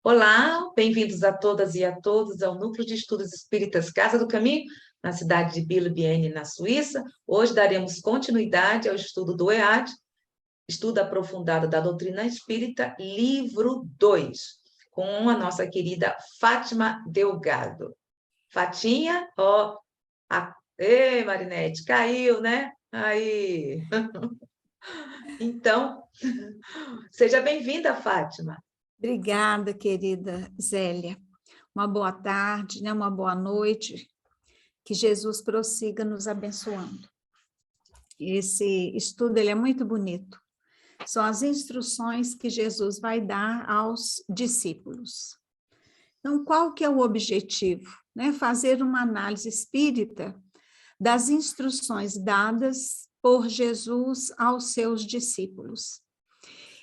Olá, bem-vindos a todas e a todos ao Núcleo de Estudos Espíritas Casa do Caminho, na cidade de Biel-Bienne, na Suíça. Hoje daremos continuidade ao estudo do EAD, Estudo Aprofundado da Doutrina Espírita, livro 2, com a nossa querida Fátima Delgado. Fatinha, ó, ei, Marinete, caiu, né? Aí. Então, seja bem-vinda, Fátima. Obrigada, querida Zélia. Uma boa tarde, né? Uma boa noite. Que Jesus prossiga nos abençoando. Esse estudo ele é muito bonito. São as instruções que Jesus vai dar aos discípulos. Então, qual que é o objetivo? Né? Fazer uma análise espírita das instruções dadas por Jesus aos seus discípulos.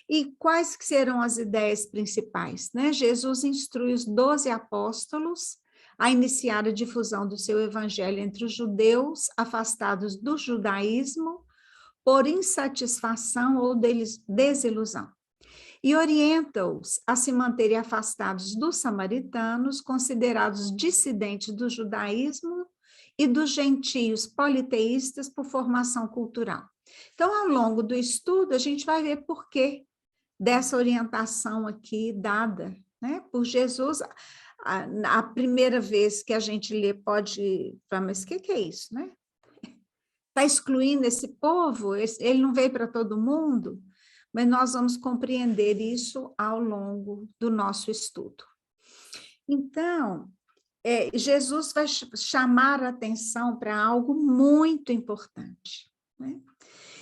E quais que serão as ideias principais? Né? Jesus instrui os 12 apóstolos a iniciar a difusão do seu evangelho entre os judeus afastados do judaísmo por insatisfação ou desilusão. E orienta-os a se manterem afastados dos samaritanos, considerados dissidentes do judaísmo e dos gentios politeístas por formação cultural. Então, ao longo do estudo, a gente vai ver por quê dessa orientação aqui dada, né, por Jesus. A primeira vez que a gente lê pode falar, mas o que é isso, né? Está excluindo esse povo? Ele não veio para todo mundo? Mas nós vamos compreender isso ao longo do nosso estudo. Então, Jesus vai chamar a atenção para algo muito importante, né?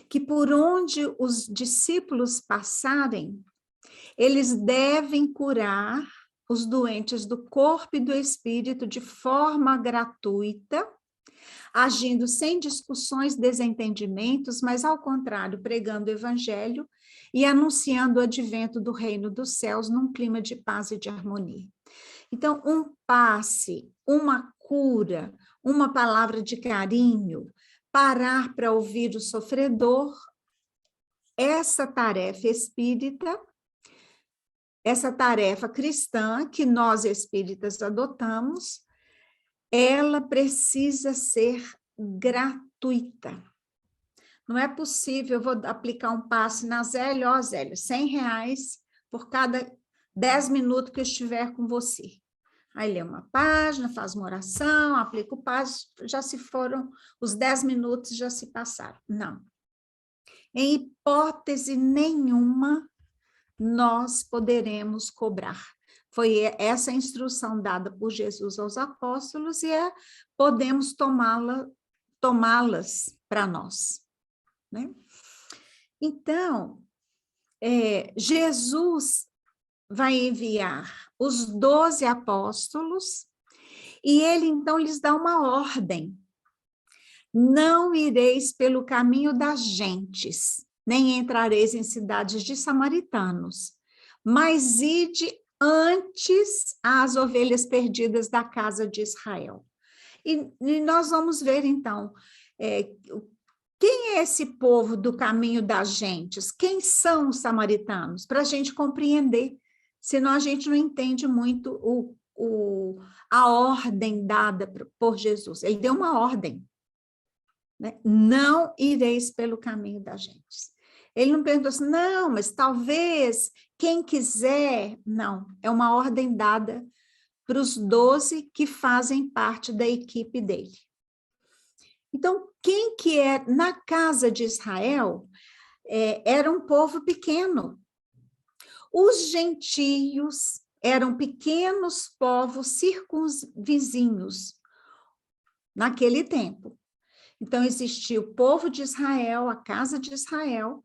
Que por onde os discípulos passarem, eles devem curar os doentes do corpo e do espírito de forma gratuita, agindo sem discussões, desentendimentos, mas ao contrário, pregando o evangelho e anunciando o advento do reino dos céus num clima de paz e de harmonia. Então, um passe, uma cura, uma palavra de carinho, parar para ouvir o sofredor, essa tarefa espírita, essa tarefa cristã que nós espíritas adotamos, ela precisa ser gratuita. Não é possível, eu vou aplicar um passe na Zélia, ó Zélia, R$100 por cada 10 minutos que eu estiver com você. Aí lê uma página, faz uma oração, aplica o passe, já se foram, os 10 minutos já se passaram. Não. Em hipótese nenhuma, nós poderemos cobrar. Foi essa a instrução dada por Jesus aos apóstolos e podemos tomá-las para nós, né? Então, Jesus vai enviar os 12 apóstolos e ele, então, lhes dá uma ordem. Não ireis pelo caminho das gentes, nem entrareis em cidades de samaritanos, mas ide antes às ovelhas perdidas da casa de Israel. E nós vamos ver, então, quem é esse povo do caminho das gentes? Quem são os samaritanos? Para a gente compreender, senão a gente não entende muito a ordem dada por Jesus. Ele deu uma ordem, né? Não ireis pelo caminho das gentes. Ele não perguntou assim, não, mas talvez quem quiser. Não, é uma ordem dada para os 12 que fazem parte da equipe dele. Então, quem que é na casa de Israel era um povo pequeno. Os gentios eram pequenos povos circunvizinhos naquele tempo. Então, existia o povo de Israel, a casa de Israel,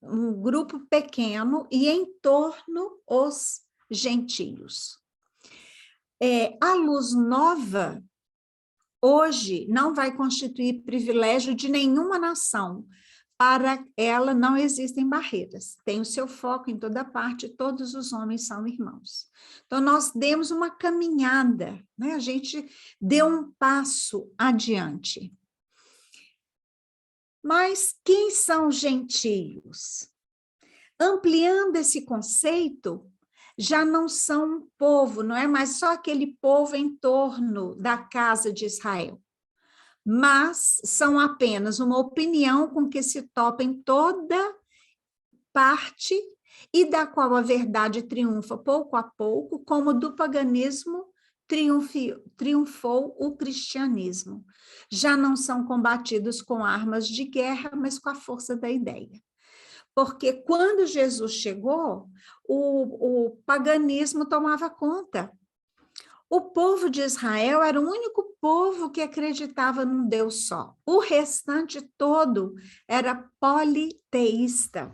um grupo pequeno, e em torno os gentios. A luz nova, hoje, não vai constituir privilégio de nenhuma nação. Para ela não existem barreiras, tem o seu foco em toda parte, todos os homens são irmãos. Então, nós demos uma caminhada, né? A gente deu um passo adiante. Mas quem são gentios? Ampliando esse conceito, já não são um povo, não é mais só aquele povo em torno da casa de Israel, mas são apenas uma opinião com que se topa em toda parte e da qual a verdade triunfa pouco a pouco, como do paganismo triunfou o cristianismo. Já não são combatidos com armas de guerra, mas com a força da ideia. Porque quando Jesus chegou, o paganismo tomava conta. O povo de Israel era o único povo que acreditava num Deus só. O restante todo era politeísta,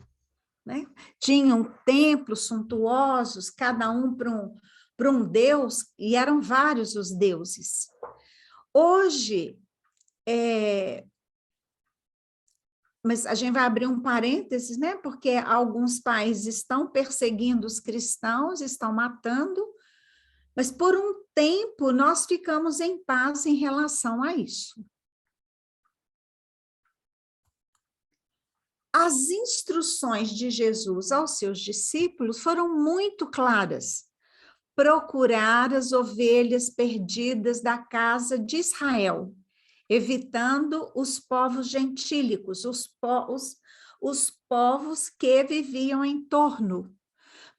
né? Tinham templos suntuosos, cada um para um deus, e eram vários os deuses. Hoje, mas a gente vai abrir um parênteses, né? Porque alguns países estão perseguindo os cristãos, estão matando, mas por um tempo nós ficamos em paz em relação a isso. As instruções de Jesus aos seus discípulos foram muito claras. Procurar as ovelhas perdidas da casa de Israel, evitando os povos gentílicos, os povos que viviam em torno.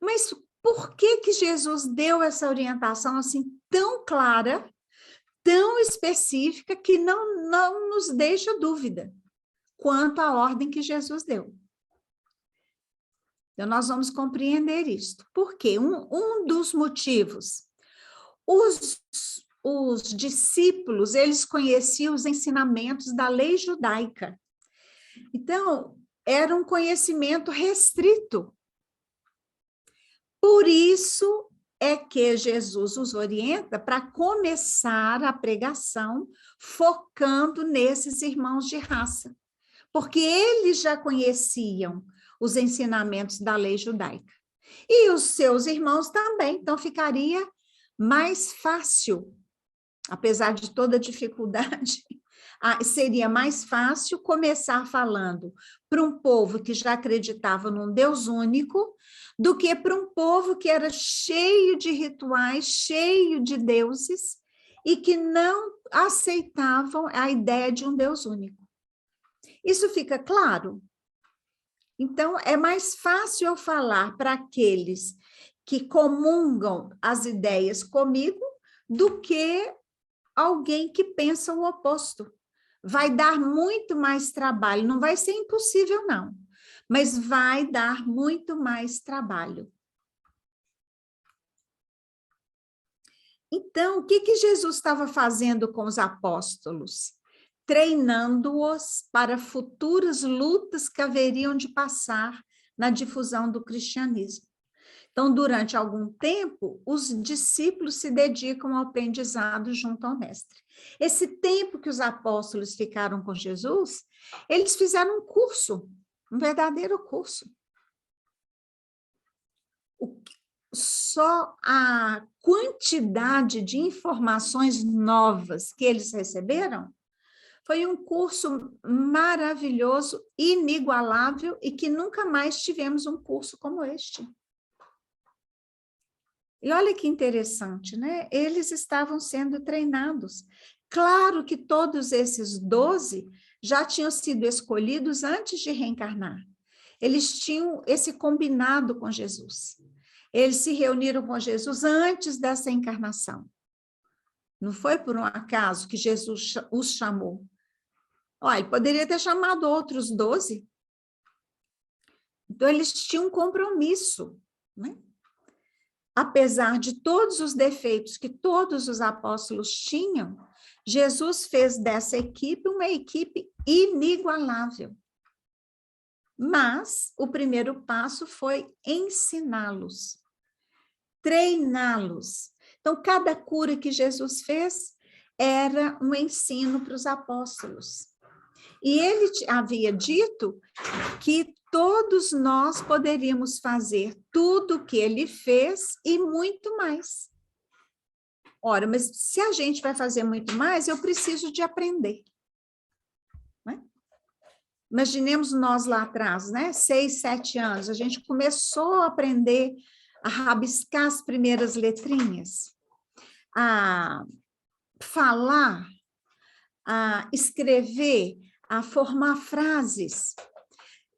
Mas por que Jesus deu essa orientação assim tão clara, tão específica, que não nos deixa dúvida quanto à ordem que Jesus deu? Então, nós vamos compreender isto. Por quê? Um dos motivos. Os discípulos, eles conheciam os ensinamentos da lei judaica. Então, era um conhecimento restrito. Por isso é que Jesus os orienta para começar a pregação focando nesses irmãos de raça, porque eles já conheciam os ensinamentos da lei judaica. E os seus irmãos também, então ficaria mais fácil, apesar de toda a dificuldade, seria mais fácil começar falando para um povo que já acreditava num Deus único, do que para um povo que era cheio de rituais, cheio de deuses, e que não aceitavam a ideia de um Deus único. Isso fica claro? Então, é mais fácil eu falar para aqueles que comungam as ideias comigo do que alguém que pensa o oposto. Vai dar muito mais trabalho, não vai ser impossível, não, mas vai dar muito mais trabalho. Então, o que Jesus estava fazendo com os apóstolos? Treinando-os para futuras lutas que haveriam de passar na difusão do cristianismo. Então, durante algum tempo, os discípulos se dedicam ao aprendizado junto ao mestre. Esse tempo que os apóstolos ficaram com Jesus, eles fizeram um curso, um verdadeiro curso. Só a quantidade de informações novas que eles receberam foi um curso maravilhoso, inigualável, e que nunca mais tivemos um curso como este. E olha que interessante, né? Eles estavam sendo treinados. Claro que todos esses 12 já tinham sido escolhidos antes de reencarnar. Eles tinham esse combinado com Jesus. Eles se reuniram com Jesus antes dessa encarnação. Não foi por um acaso que Jesus os chamou. Olha, ele poderia ter chamado outros 12. Então, eles tinham um compromisso, né? Apesar de todos os defeitos que todos os apóstolos tinham, Jesus fez dessa equipe uma equipe inigualável. Mas o primeiro passo foi ensiná-los, treiná-los. Então, cada cura que Jesus fez era um ensino para os apóstolos. E ele havia dito que todos nós poderíamos fazer tudo o que ele fez e muito mais. Ora, mas se a gente vai fazer muito mais, eu preciso de aprender. Né? Imaginemos nós lá atrás, né? 6, 7 anos, a gente começou a aprender a rabiscar as primeiras letrinhas, a falar, a escrever, a formar frases.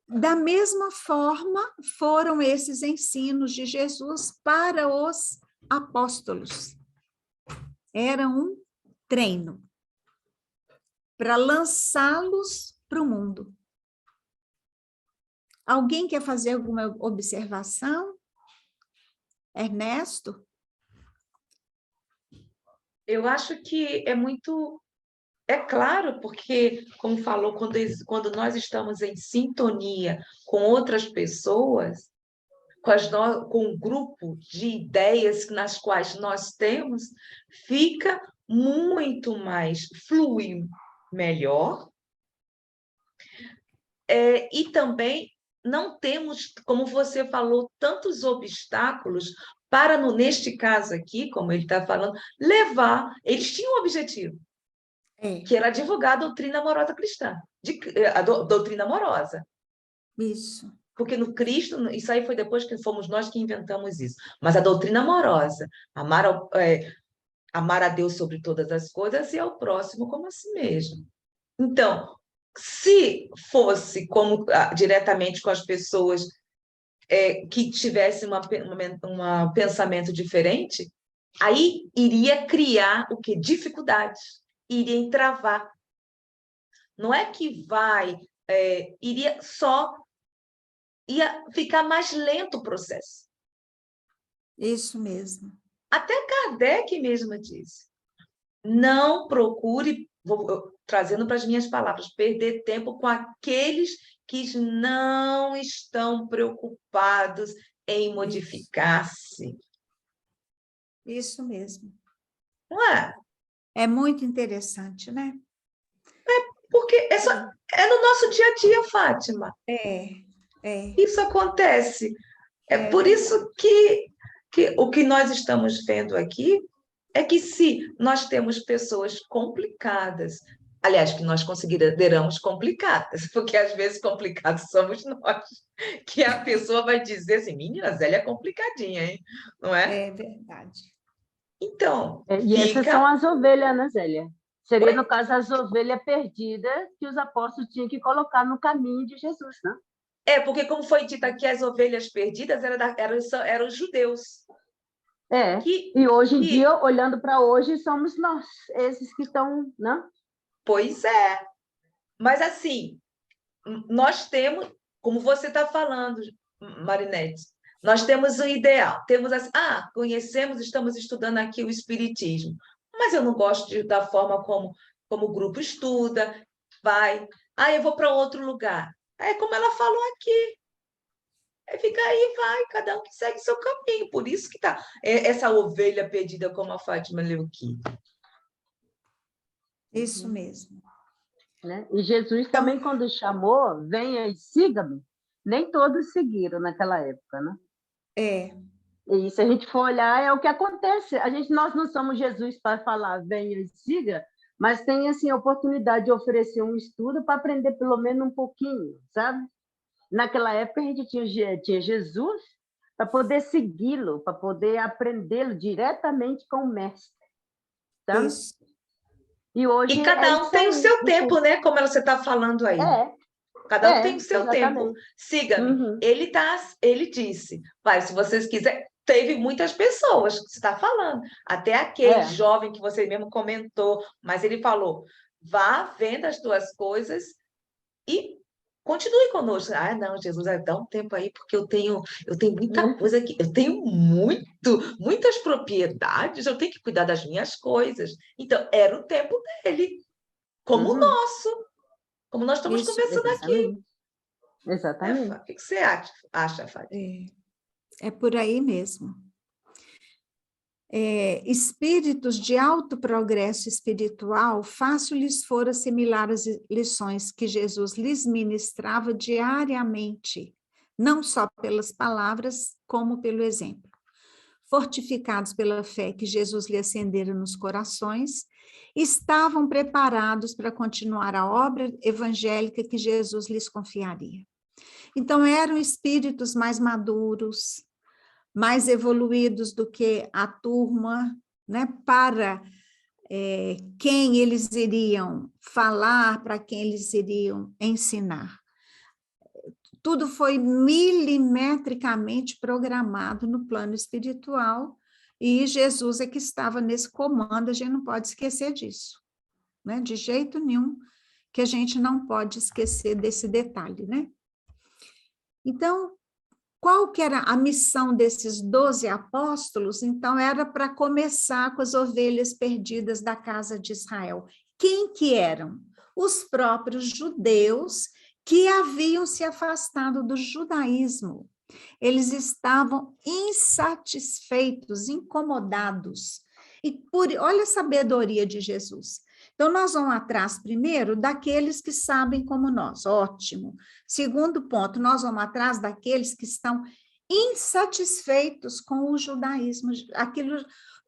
Da mesma forma, foram esses ensinos de Jesus para os apóstolos. Era um treino para lançá-los para o mundo. Alguém quer fazer alguma observação? Ernesto? Eu acho que é claro, porque, como falou, quando nós estamos em sintonia com outras pessoas, com um grupo de ideias nas quais nós temos, fica muito mais, flui melhor, e também não temos, como você falou, tantos obstáculos para, neste caso aqui, como ele está falando, levar. Eles tinham um objetivo, que era divulgar a doutrina amorosa cristã, a doutrina amorosa. Isso. Porque no Cristo, isso aí foi depois que fomos nós que inventamos isso. Mas a doutrina amorosa, amar a Deus sobre todas as coisas e ao próximo como a si mesmo. Então, se fosse diretamente com as pessoas que tivessem um pensamento diferente, aí iria criar o quê? Dificuldades, iria entravar. Não é que ia ficar mais lento o processo. Isso mesmo. Até Kardec mesmo disse, não procure, trazendo para as minhas palavras, perder tempo com aqueles que não estão preocupados em modificar-se. Isso mesmo. Não é? É muito interessante, né? Porque é no nosso dia a dia, Fátima. Isso acontece. É por isso que o que nós estamos vendo aqui é que se nós temos pessoas complicadas, aliás, que nós consideramos complicadas, porque às vezes complicados somos nós, que a pessoa vai dizer assim, menina, Zélia é complicadinha, hein? Não é? É verdade. Então, E essas são as ovelhas, né, Zélia? Seria, no caso, as ovelhas perdidas que os apóstolos tinham que colocar no caminho de Jesus, né? Porque como foi dito aqui, as ovelhas perdidas eram os judeus. E hoje em dia, olhando para hoje, somos nós, esses que estão, né? Pois é. Mas assim, nós temos, como você está falando, Marinete, nós temos o ideal, temos assim, conhecemos, estamos estudando aqui o Espiritismo, mas eu não gosto da forma como o grupo estuda, vai, eu vou para outro lugar. Como ela falou aqui, fica aí, vai, cada um que segue seu caminho, por isso que está essa ovelha perdida, como a Fátima leu aqui. Isso mesmo. Né? E Jesus também, quando chamou, venha e siga-me, nem todos seguiram naquela época, né? E se a gente for olhar, é o que acontece. Nós não somos Jesus para falar, venha e siga, mas tem, assim, a oportunidade de oferecer um estudo para aprender pelo menos um pouquinho, sabe? Naquela época, a gente tinha Jesus para poder segui-lo, para poder aprendê-lo diretamente com o mestre. Sabe? Isso. E cada um tem o seu tempo, né? Como você está falando aí. Cada um tem o seu tempo. Siga-me. Ele disse, se vocês quiserem, teve muitas pessoas que você está falando, até aquele jovem que você mesmo comentou, mas ele falou, vá, venda as tuas coisas e continue conosco. Não, Jesus, dá um tempo aí, porque eu tenho muita coisa aqui, eu tenho muitas propriedades, eu tenho que cuidar das minhas coisas. Então, era o tempo dele, como o nosso, como nós estamos conversando aqui. Exatamente. O que você acha, Fátima? É por aí mesmo. Espíritos de alto progresso espiritual, fácil lhes fora assimilar as lições que Jesus lhes ministrava diariamente, não só pelas palavras, como pelo exemplo. Fortificados pela fé que Jesus lhe acendera nos corações, estavam preparados para continuar a obra evangélica que Jesus lhes confiaria. Então, eram espíritos mais maduros, mais evoluídos do que a turma, né, para quem eles iriam falar, para quem eles iriam ensinar. Tudo foi milimetricamente programado no plano espiritual, e Jesus é que estava nesse comando, a gente não pode esquecer disso, né? De jeito nenhum, que a gente não pode esquecer desse detalhe, né? Então, qual que era a missão desses 12 apóstolos? Então, era para começar com as ovelhas perdidas da casa de Israel. Quem que eram? Os próprios judeus que haviam se afastado do judaísmo. Eles estavam insatisfeitos, incomodados. E olha a sabedoria de Jesus. Então, nós vamos atrás, primeiro, daqueles que sabem como nós. Ótimo. Segundo ponto, nós vamos atrás daqueles que estão insatisfeitos com o judaísmo.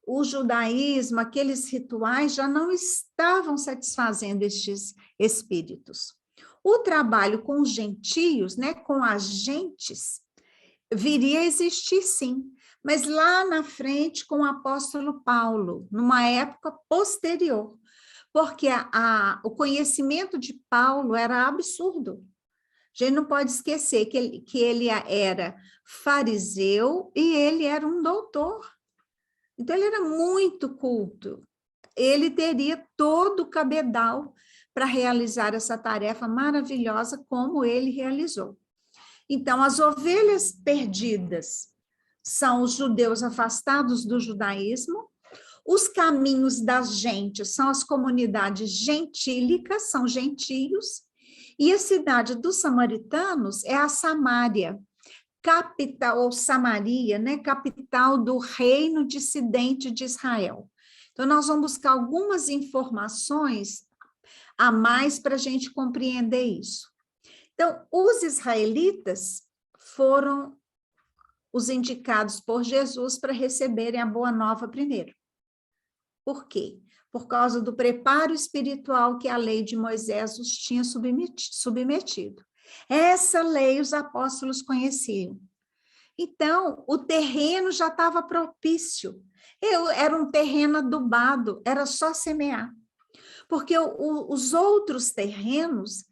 O judaísmo, aqueles rituais, já não estavam satisfazendo estes espíritos. O trabalho com os gentios, né, com as gentes, viria a existir, sim, mas lá na frente com o apóstolo Paulo, numa época posterior, porque o conhecimento de Paulo era absurdo. A gente não pode esquecer que ele era fariseu e ele era um doutor. Então, ele era muito culto. Ele teria todo o cabedal para realizar essa tarefa maravilhosa como ele realizou. Então, as ovelhas perdidas são os judeus afastados do judaísmo, os caminhos das gentes são as comunidades gentílicas, são gentios, e a cidade dos samaritanos é a Samária, capital, ou Samaria, né, capital do reino dissidente de Israel. Então, nós vamos buscar algumas informações a mais para a gente compreender isso. Então, os israelitas foram os indicados por Jesus para receberem a boa nova primeiro. Por quê? Por causa do preparo espiritual que a lei de Moisés os tinha submetido. Essa lei os apóstolos conheciam. Então, o terreno já estava propício. Era um terreno adubado, era só semear. Porque os outros terrenos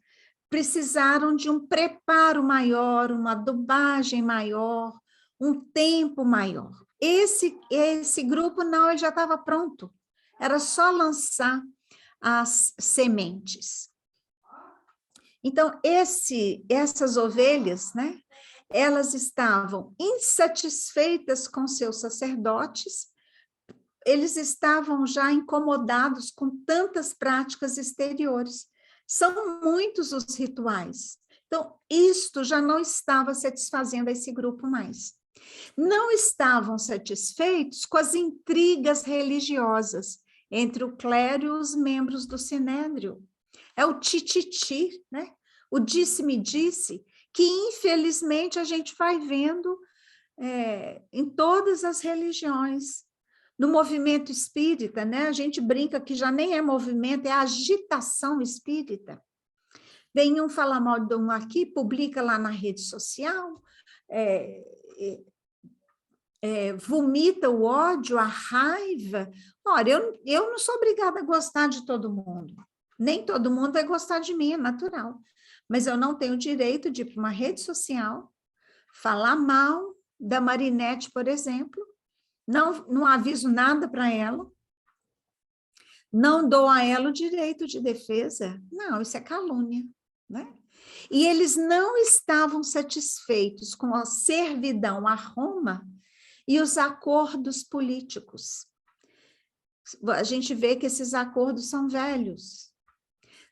precisaram de um preparo maior, uma adubagem maior, um tempo maior. Esse grupo não, ele já estava pronto. Era só lançar as sementes. Então, essas ovelhas, né, elas estavam insatisfeitas com seus sacerdotes, eles estavam já incomodados com tantas práticas exteriores. São muitos os rituais. Então, isto já não estava satisfazendo esse grupo mais. Não estavam satisfeitos com as intrigas religiosas entre o clero e os membros do sinédrio. É o tititi, né? O disse-me-disse, que infelizmente a gente vai vendo em todas as religiões. No movimento espírita, né? A gente brinca que já nem é movimento, é agitação espírita. Vem um falar mal de um aqui, publica lá na rede social, vomita o ódio, a raiva. Ora, eu não sou obrigada a gostar de todo mundo. Nem todo mundo vai gostar de mim, é natural. Mas eu não tenho o direito de ir para uma rede social, falar mal da Marinette, por exemplo, não aviso nada para ela, não dou a ela o direito de defesa. Não, isso é calúnia, né? E eles não estavam satisfeitos com a servidão a Roma e os acordos políticos. A gente vê que esses acordos são velhos.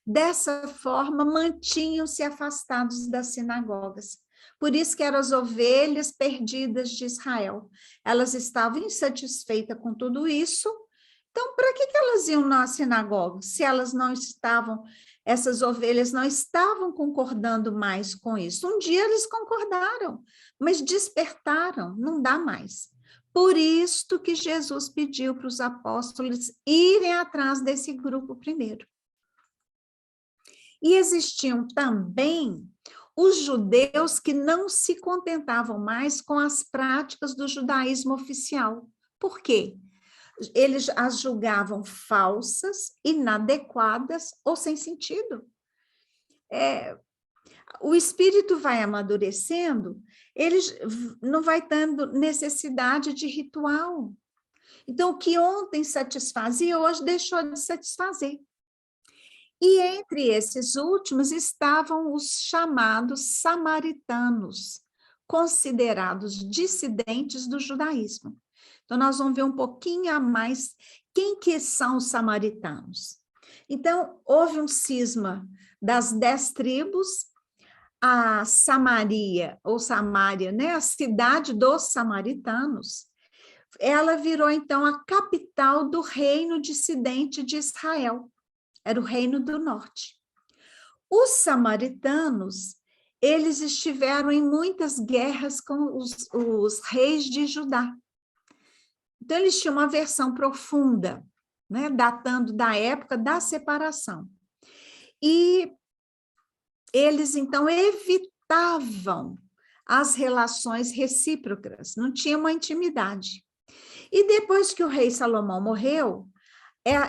Dessa forma, mantinham-se afastados das sinagogas. Por isso que eram as ovelhas perdidas de Israel. Elas estavam insatisfeitas com tudo isso. Então, para que elas iam na sinagoga? Se elas não estavam, essas ovelhas não estavam concordando mais com isso. Um dia eles concordaram, mas despertaram, não dá mais. Por isso que Jesus pediu para os apóstolos irem atrás desse grupo primeiro. E existiam também os judeus que não se contentavam mais com as práticas do judaísmo oficial. Por quê? Eles as julgavam falsas, inadequadas ou sem sentido. O espírito vai amadurecendo, ele não vai tendo necessidade de ritual. Então, o que ontem satisfazia, hoje deixou de satisfazer. E entre esses últimos estavam os chamados samaritanos, considerados dissidentes do judaísmo. Então, nós vamos ver um pouquinho a mais quem que são os samaritanos. Então, houve um cisma das 10 tribos, a Samaria, ou Samária, né, a cidade dos samaritanos, ela virou, então, a capital do reino dissidente de Israel. Era o reino do norte. Os samaritanos, eles estiveram em muitas guerras com os reis de Judá. Então, eles tinham uma versão profunda, né, datando da época da separação. E eles, então, evitavam as relações recíprocas, não tinha uma intimidade. E depois que o rei Salomão morreu,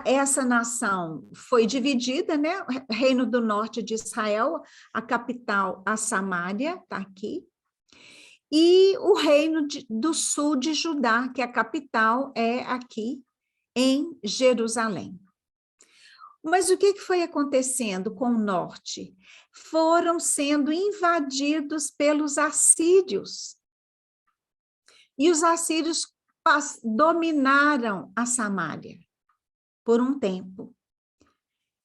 essa nação foi dividida, né? O reino do norte de Israel, a capital, a Samária, está aqui, e o reino do sul de Judá, que a capital é aqui, em Jerusalém. Mas o que foi acontecendo com o norte? Foram sendo invadidos pelos assírios. E os assírios dominaram a Samária por um tempo.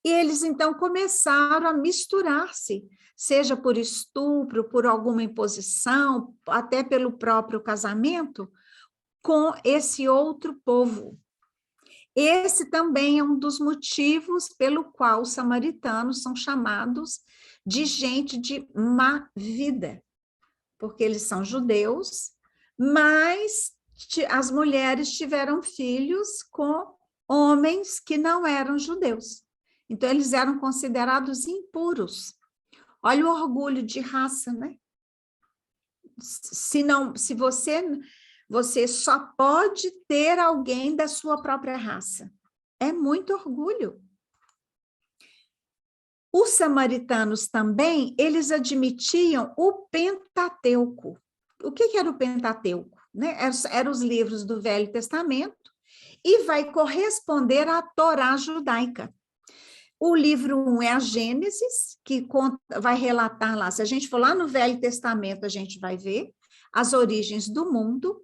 E eles, então, começaram a misturar-se, seja por estupro, por alguma imposição, até pelo próprio casamento, com esse outro povo. Esse também é um dos motivos pelo qual os samaritanos são chamados de gente de má vida, porque eles são judeus, mas as mulheres tiveram filhos com homens que não eram judeus. Então, eles eram considerados impuros. Olha o orgulho de raça, né? Se você só pode ter alguém da sua própria raça. É muito orgulho. Os samaritanos também, eles admitiam o Pentateuco. O que era o Pentateuco? Né? Eram os livros do Velho Testamento e vai corresponder à Torá judaica. O livro 1 é a Gênesis, que vai relatar lá, se a gente for lá no Velho Testamento, a gente vai ver as origens do mundo.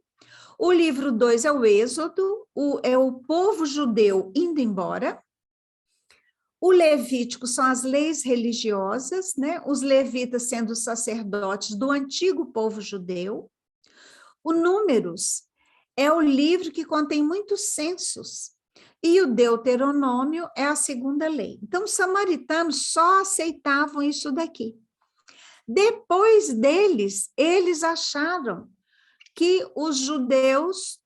O livro 2 é o Êxodo, é o povo judeu indo embora. O Levítico são as leis religiosas, né? Os levitas sendo os sacerdotes do antigo povo judeu. O Números é o livro que contém muitos censos. E o Deuteronômio é a segunda lei. Então, os samaritanos só aceitavam isso daqui. Depois deles, eles acharam que os judeus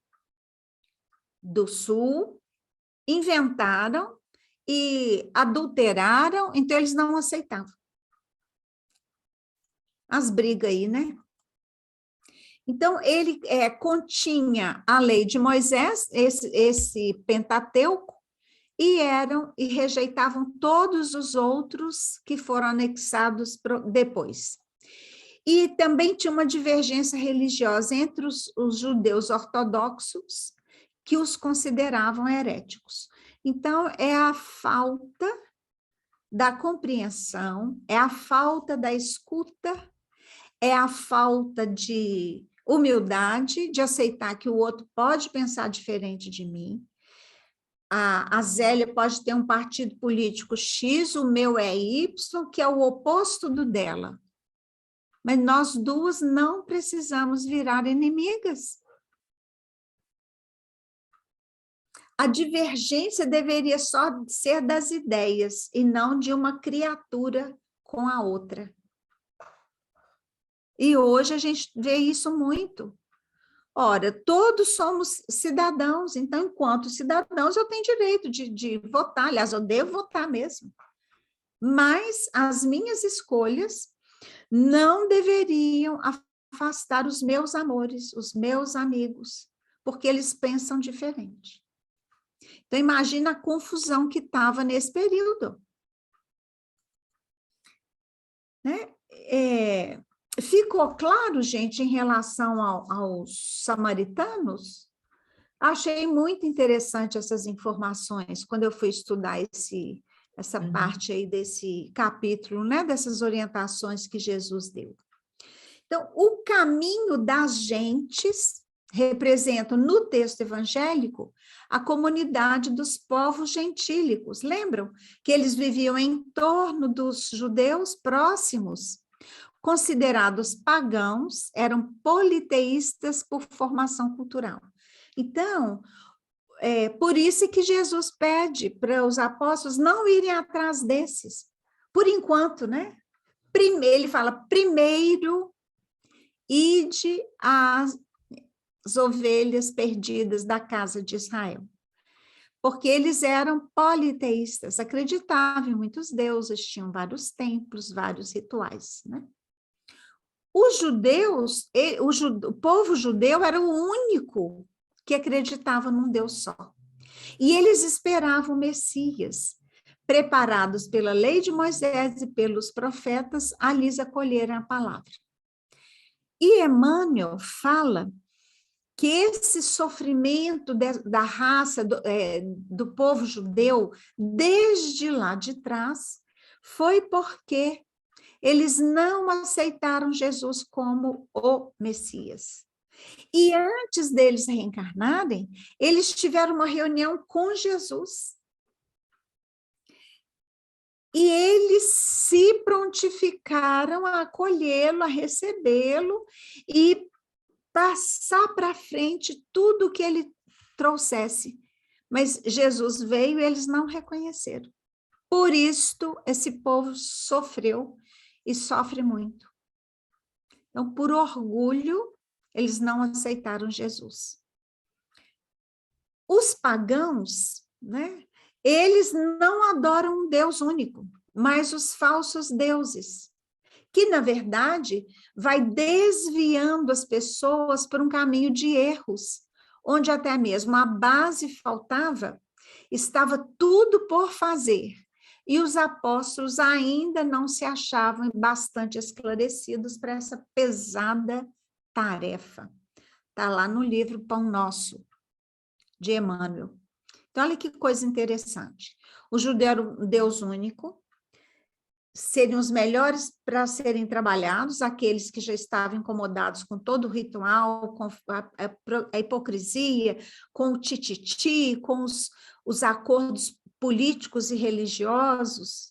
do sul inventaram e adulteraram, então eles não aceitavam. As brigas aí, né? Então, ele continha a lei de Moisés, esse Pentateuco, e rejeitavam todos os outros que foram anexados depois. E também tinha uma divergência religiosa entre os judeus ortodoxos, que os consideravam heréticos. Então, é a falta da compreensão, é a falta da escuta, é a falta de humildade, de aceitar que o outro pode pensar diferente de mim. A Zélia pode ter um partido político X, o meu é Y, que é o oposto do dela. Mas nós duas não precisamos virar inimigas. A divergência deveria só ser das ideias e não de uma criatura com a outra. E hoje a gente vê isso muito. Ora, todos somos cidadãos, então, enquanto cidadãos, eu tenho direito de votar, aliás, eu devo votar mesmo. Mas as minhas escolhas, não deveriam afastar os meus amores, os meus amigos, porque eles pensam diferente. Então, imagina a confusão que estava nesse período. Né? Ficou claro, gente, em relação aos samaritanos? Achei muito interessante essas informações, quando eu fui estudar essa parte aí desse capítulo, né? Dessas orientações que Jesus deu. Então, o caminho das gentes representa, no texto evangélico, a comunidade dos povos gentílicos. Lembram que eles viviam em torno dos judeus próximos, considerados pagãos, eram politeístas por formação cultural. Então, por isso que Jesus pede para os apóstolos não irem atrás desses, por enquanto, né? Ele fala, primeiro, ide às ovelhas perdidas da casa de Israel. Porque eles eram politeístas, acreditavam em muitos deuses, tinham vários templos, vários rituais, né? Os judeus, o povo judeu era o único que acreditava num Deus só. E eles esperavam o Messias, preparados pela lei de Moisés e pelos profetas, a lhes acolherem a palavra. E Emmanuel fala que esse sofrimento da raça, do povo judeu, desde lá de trás, foi porque eles não aceitaram Jesus como o Messias. E antes deles reencarnarem, eles tiveram uma reunião com Jesus. E eles se prontificaram a acolhê-lo, a recebê-lo e passar para frente tudo o que ele trouxesse. Mas Jesus veio e eles não reconheceram. Por isto, esse povo sofreu e sofre muito. Então, por orgulho, eles não aceitaram Jesus. Os pagãos, né, eles não adoram um Deus único, mas os falsos deuses, que, na verdade, vai desviando as pessoas por um caminho de erros, onde até mesmo a base faltava, estava tudo por fazer, e os apóstolos ainda não se achavam bastante esclarecidos para essa pesada tarefa. Está lá no livro Pão Nosso, de Emmanuel. Então, olha que coisa interessante. O judeu era um Deus único, seriam os melhores para serem trabalhados, aqueles que já estavam incomodados com todo o ritual, com a hipocrisia, com o tititi, com os acordos políticos e religiosos.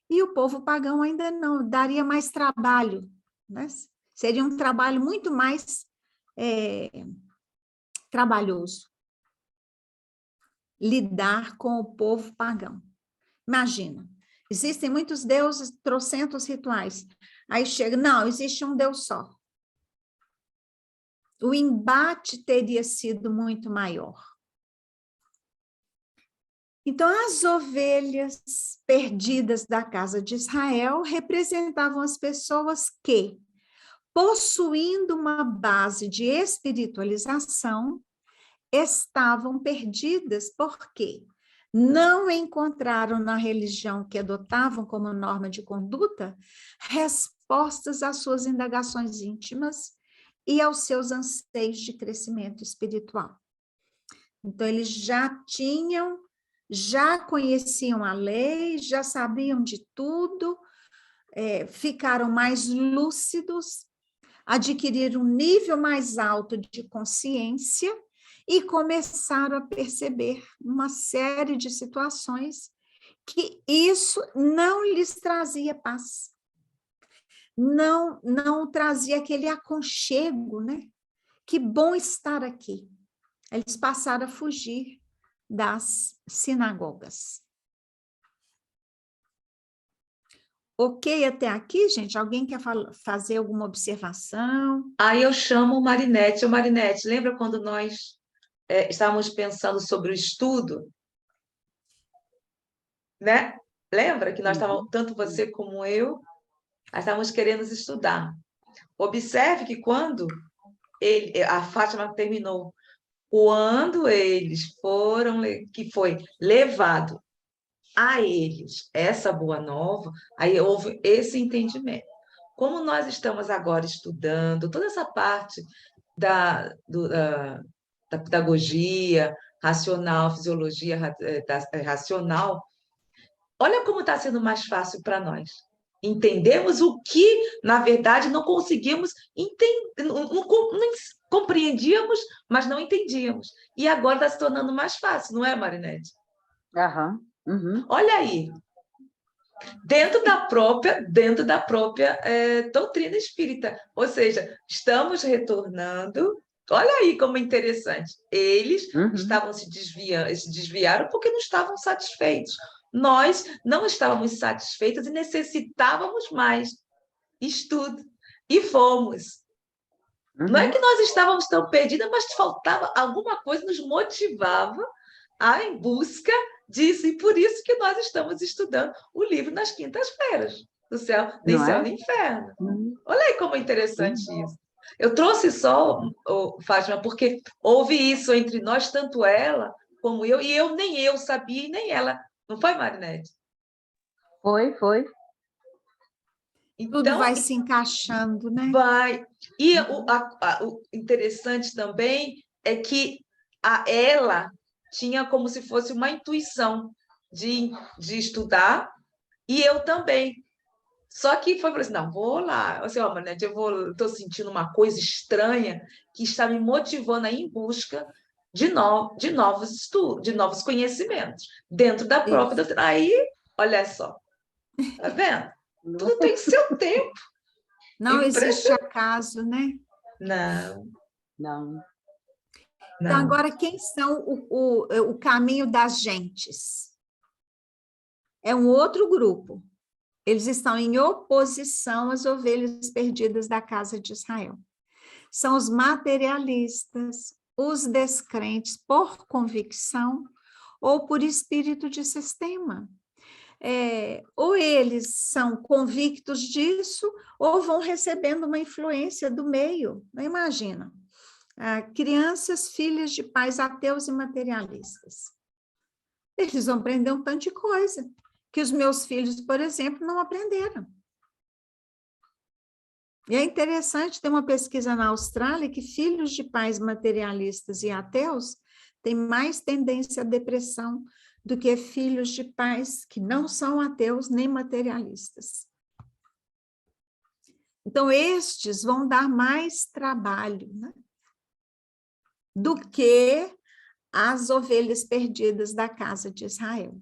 E o povo pagão ainda não, daria mais trabalho, né? Seria um trabalho muito mais trabalhoso lidar com o povo pagão. Imagina, existem muitos deuses, trocentos rituais. Aí chega, não, existe um Deus só. O embate teria sido muito maior. Então, as ovelhas perdidas da casa de Israel representavam as pessoas que, possuindo uma base de espiritualização, estavam perdidas porque não encontraram na religião que adotavam como norma de conduta respostas às suas indagações íntimas e aos seus anseios de crescimento espiritual. Então, eles já conheciam a lei, já sabiam de tudo, ficaram mais lúcidos, adquiriram um nível mais alto de consciência e começaram a perceber uma série de situações que isso não lhes trazia paz, não trazia aquele aconchego, né? Que bom estar aqui. Eles passaram a fugir das sinagogas. Ok até aqui, gente? Alguém quer fazer alguma observação? Aí eu chamo Marinete. Marinete, lembra quando nós estávamos pensando sobre o estudo? Né? Lembra que nós estávamos, tanto você como eu, estávamos querendo estudar. Observe que quando a Fátima terminou, quando eles foram, que foi levado a eles essa boa nova, aí houve esse entendimento. Como nós estamos agora estudando toda essa parte da pedagogia racional, fisiologia racional, olha como está sendo mais fácil para nós. Entendemos o que, na verdade, não conseguimos entender, não compreendíamos, mas não entendíamos. E agora está se tornando mais fácil, não é, Marinete? Uhum. Olha aí, dentro da própria doutrina espírita. Ou seja, estamos retornando. Olha aí como é interessante. Eles estavam se desviaram porque não estavam satisfeitos. Nós não estávamos satisfeitos e necessitávamos mais estudo. E fomos. Não é que nós estávamos tão perdidas, mas faltava alguma coisa, nos motivava a em busca disso. E por isso que nós estamos estudando o livro nas quintas-feiras, do céu, nem céu nem inferno. Olha aí como é interessante isso. Eu trouxe só, Fátima, porque houve isso entre nós, tanto ela como eu, e nem eu sabia, e nem ela. Não foi, Marinete? Foi. Então, tudo vai se encaixando, né? Vai. E o interessante também é que ela tinha como se fosse uma intuição de estudar, e eu também. Só que foi assim, não, vou lá. Assim, Manete, estou sentindo uma coisa estranha que está me motivando a ir em busca de novos estudos, de novos conhecimentos, dentro da própria doutrina. Aí, olha só, tá vendo? Tudo tem seu tempo. Não existe acaso, né? Não. Então, agora, quem são o caminho das gentes? É um outro grupo. Eles estão em oposição às ovelhas perdidas da casa de Israel. São os materialistas, os descrentes por convicção ou por espírito de sistema. Ou eles são convictos disso, ou vão recebendo uma influência do meio. Não imagina. Crianças, filhas de pais ateus e materialistas. Eles vão aprender um tanto de coisa que os meus filhos, por exemplo, não aprenderam. E é interessante, tem uma pesquisa na Austrália que filhos de pais materialistas e ateus têm mais tendência à depressão do que filhos de pais que não são ateus nem materialistas. Então, estes vão dar mais trabalho, né, do que as ovelhas perdidas da casa de Israel.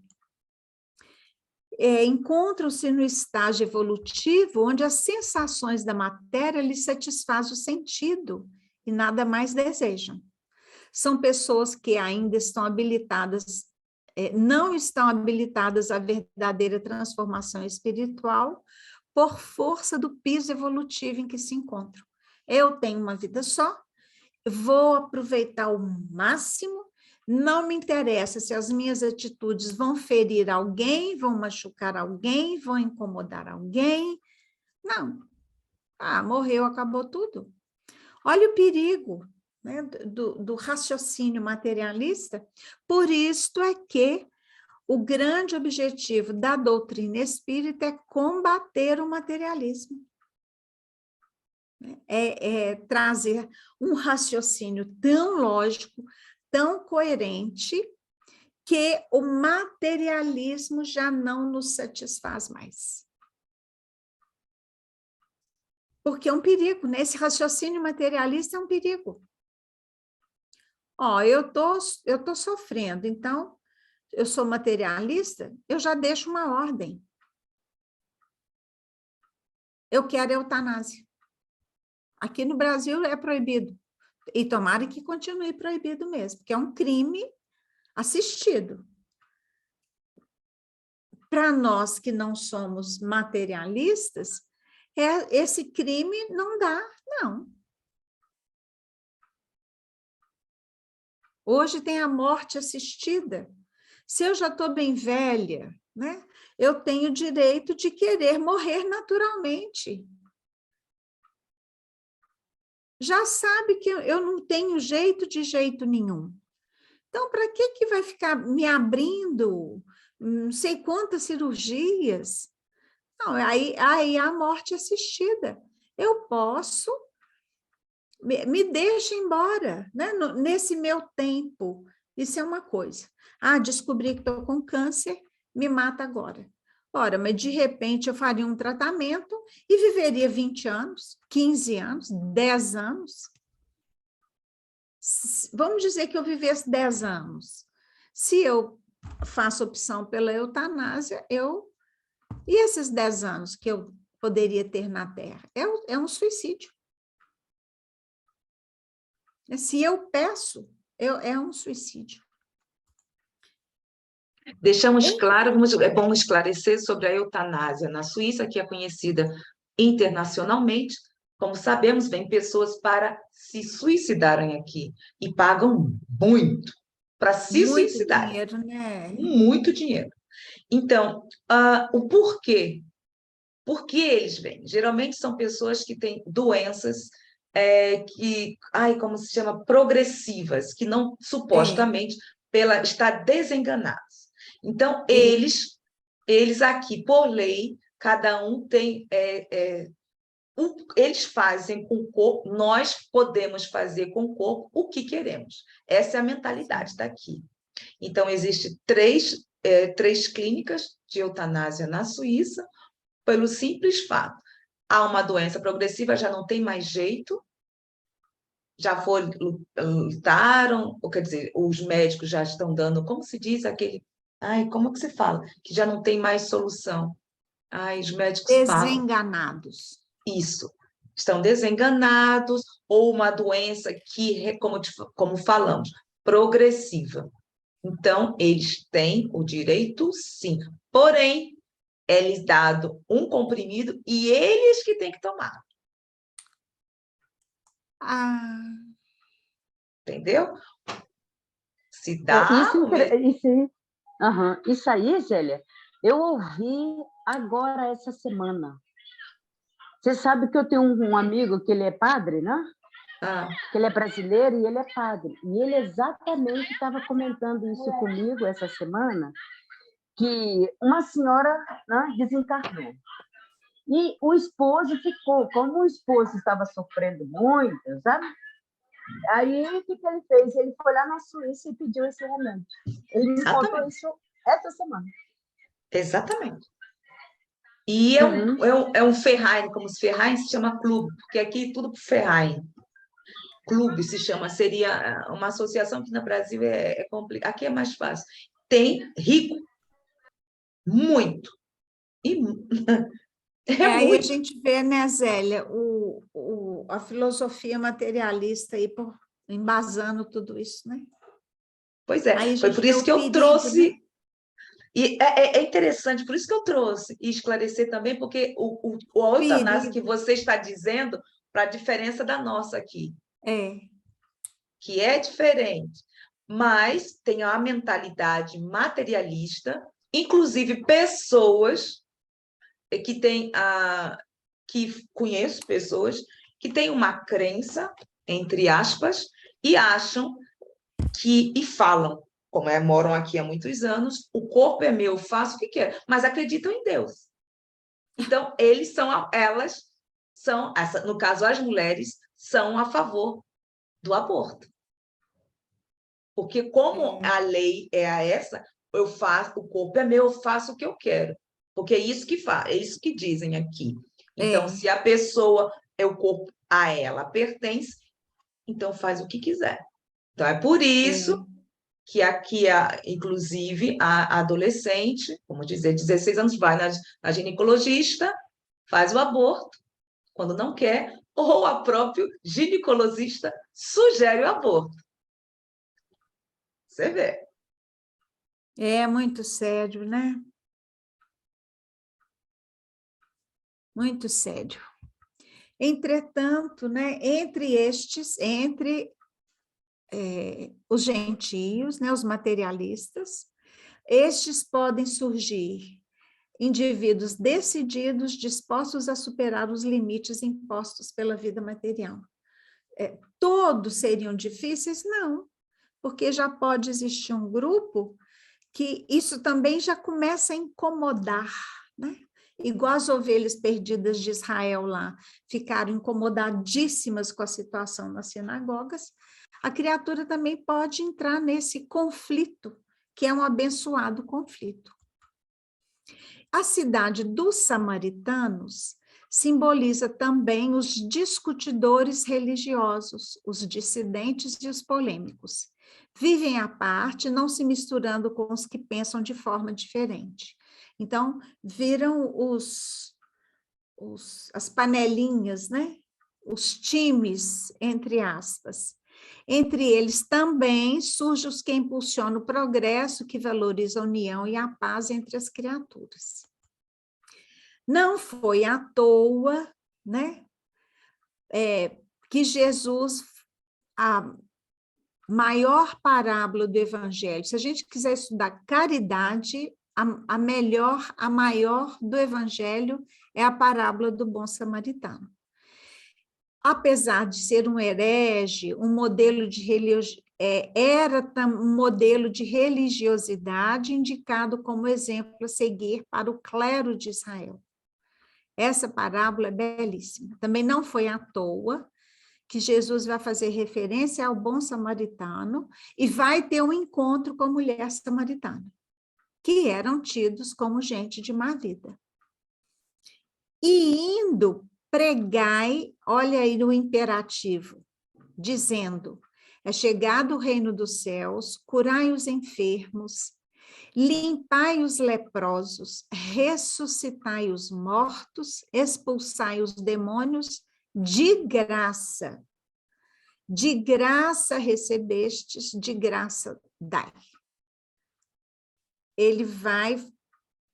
Encontram-se no estágio evolutivo, onde as sensações da matéria lhes satisfazem o sentido e nada mais desejam. São pessoas que ainda estão habilitadas, não estão habilitadas à verdadeira transformação espiritual por força do piso evolutivo em que se encontram. Eu tenho uma vida só, vou aproveitar o máximo. Não me interessa se as minhas atitudes vão ferir alguém, vão machucar alguém, vão incomodar alguém. Não. Morreu, acabou tudo. Olha o perigo, né, do raciocínio materialista. Por isto é que o grande objetivo da doutrina espírita é combater o materialismo. Trazer um raciocínio tão lógico, tão coerente, que o materialismo já não nos satisfaz mais. Porque é um perigo, né? Esse raciocínio materialista é um perigo. Eu tô sofrendo, então, eu sou materialista, eu já deixo uma ordem. Eu quero eutanásia. Aqui no Brasil é proibido. E tomara que continue proibido mesmo, porque é um crime assistido. Para nós que não somos materialistas, esse crime não dá, não. Hoje tem a morte assistida. Se eu já estou bem velha, né? Eu tenho o direito de querer morrer naturalmente. Já sabe que eu não tenho jeito de jeito nenhum. Então, para que vai ficar me abrindo não sei quantas cirurgias? Não, aí a morte assistida. Eu posso, me deixa embora, né? Nesse meu tempo. Isso é uma coisa. Descobri que estou com câncer, me mata agora. Ora, mas de repente eu faria um tratamento e viveria 20 anos, 15 anos, 10 anos. Vamos dizer que eu vivesse 10 anos. Se eu faço opção pela eutanásia, E esses 10 anos que eu poderia ter na Terra? É um suicídio. Se eu peço, é um suicídio. Deixamos claro, é bom esclarecer sobre a eutanásia na Suíça, que é conhecida internacionalmente. Como sabemos, vem pessoas para se suicidarem aqui e pagam muito para se suicidarem. Muito dinheiro, né? Muito dinheiro. Então, o porquê? Por que eles vêm? Geralmente são pessoas que têm doenças como se chama? Progressivas, que não, supostamente, pela estar desenganados. Então, eles aqui, por lei, cada um tem... eles fazem com o corpo, nós podemos fazer com o corpo o que queremos. Essa é a mentalidade daqui. Então, existem três clínicas de eutanásia na Suíça, pelo simples fato. Há uma doença progressiva, já não tem mais jeito, já lutaram, ou quer dizer, os médicos já estão dando, como se diz aquele... como que se fala? Que já não tem mais solução. Os médicos falam. Desenganados. Isso. Estão desenganados, ou uma doença que, como falamos, progressiva. Então, eles têm o direito, sim. Porém, é-lhes dado um comprimido e eles que têm que tomar. Entendeu? Se dá... Isso aí, Zélia, eu ouvi agora essa semana. Você sabe que eu tenho um amigo que ele é padre, né? Que ele é brasileiro e ele é padre. E ele exatamente estava comentando isso comigo essa semana, que uma senhora, né, desencarnou. E o esposo ficou, como o esposo estava sofrendo muito, sabe? Aí, o que ele fez? Ele foi lá na Suíça e pediu esse remédio. Ele me contou isso essa semana. Exatamente. E é um Verein, como se Verein se chama clube, porque aqui tudo por Verein. Clube se chama, seria uma associação que no Brasil é complicado. Aqui é mais fácil. Tem rico, muito. Aí a gente vê, né, Zélia, a filosofia materialista aí embasando tudo isso, né? Pois é, foi por isso que eu trouxe... Né? E é interessante, por isso que eu trouxe, e esclarecer também, porque o eutanásia que você está dizendo, para a diferença da nossa aqui. Que é diferente, mas tem a mentalidade materialista, inclusive pessoas que conheço pessoas que têm uma crença, entre aspas, e acham e falam, como moram aqui há muitos anos, o corpo é meu, faço o que quero, mas acreditam em Deus. Então, elas são, no caso, as mulheres, são a favor do aborto. Porque como a lei é essa, o corpo é meu, eu faço o que eu quero. Porque é isso que dizem aqui. Então, se a pessoa, o corpo a ela pertence, então faz o que quiser. Então, é por isso que aqui, inclusive, a adolescente, como dizer, 16 anos, vai na ginecologista, faz o aborto, quando não quer, ou a própria ginecologista sugere o aborto. Você vê. É muito sério, né? Muito sério. Entretanto, né, entre os gentios, né, os materialistas, estes podem surgir indivíduos decididos, dispostos a superar os limites impostos pela vida material. Todos seriam difíceis? Não, porque já pode existir um grupo que isso também já começa a incomodar, né? Igual as ovelhas perdidas de Israel lá, ficaram incomodadíssimas com a situação nas sinagogas, a criatura também pode entrar nesse conflito, que é um abençoado conflito. A cidade dos samaritanos simboliza também os discutidores religiosos, os dissidentes e os polêmicos. Vivem à parte, não se misturando com os que pensam de forma diferente. Então, viram as panelinhas, né? Os times, entre aspas. Entre eles também surgem os que impulsionam o progresso, que valoriza a união e a paz entre as criaturas. Não foi à toa, né, que Jesus, a maior parábola do Evangelho, se a gente quiser estudar caridade, a maior do Evangelho é a parábola do bom samaritano. Apesar de ser um herege, um modelo de era um modelo de religiosidade indicado como exemplo a seguir para o clero de Israel. Essa parábola é belíssima. Também não foi à toa que Jesus vai fazer referência ao bom samaritano e vai ter um encontro com a mulher samaritana, que eram tidos como gente de má vida. E indo, pregai, olha aí no imperativo, dizendo, é chegado o reino dos céus, curai os enfermos, limpai os leprosos, ressuscitai os mortos, expulsai os demônios, de graça recebestes, de graça dai. Ele vai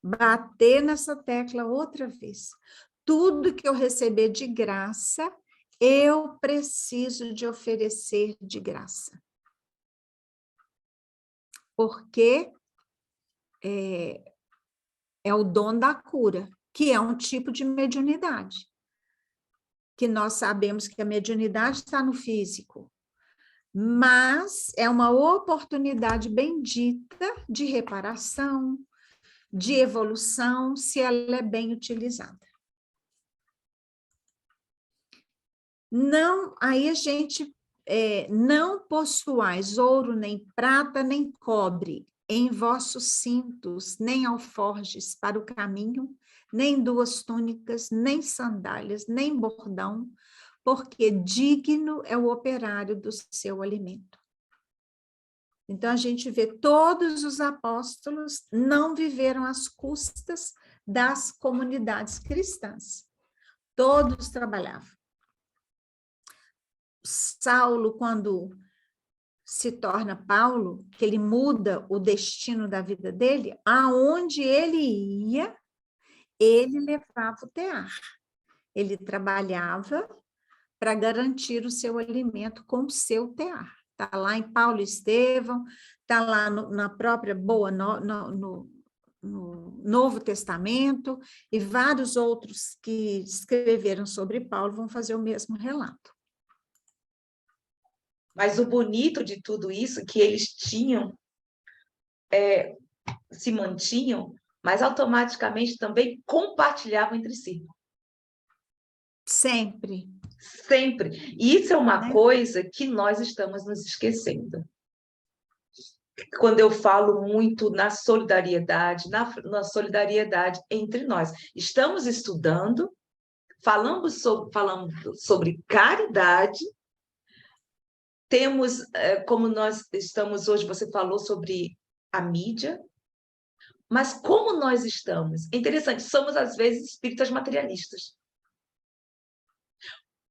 bater nessa tecla outra vez. Tudo que eu receber de graça, eu preciso de oferecer de graça. Porque é o dom da cura, que é um tipo de mediunidade. Que nós sabemos que a mediunidade está no físico, mas é uma oportunidade bendita de reparação, de evolução, se ela é bem utilizada. Não, aí a gente não possuais ouro, nem prata, nem cobre em vossos cintos, nem alforjes para o caminho, nem 2 túnicas, nem sandálias, nem bordão, porque digno é o operário do seu alimento. Então, a gente vê todos os apóstolos não viveram às custas das comunidades cristãs. Todos trabalhavam. Saulo, quando se torna Paulo, que ele muda o destino da vida dele, aonde ele ia, ele levava o tear. Ele trabalhava para garantir o seu alimento com o seu tear. Está lá em Paulo e Estevão, está lá na própria no Novo Testamento, e vários outros que escreveram sobre Paulo vão fazer o mesmo relato. Mas o bonito de tudo isso, que eles tinham, se mantinham, mas automaticamente também compartilhavam entre si. Sempre. Sempre. E isso é uma coisa que nós estamos nos esquecendo. Quando eu falo muito na solidariedade, na solidariedade entre nós. Estamos estudando, falando sobre caridade, temos, como nós estamos hoje, você falou sobre a mídia, mas como nós estamos? É interessante, somos às vezes espíritas materialistas.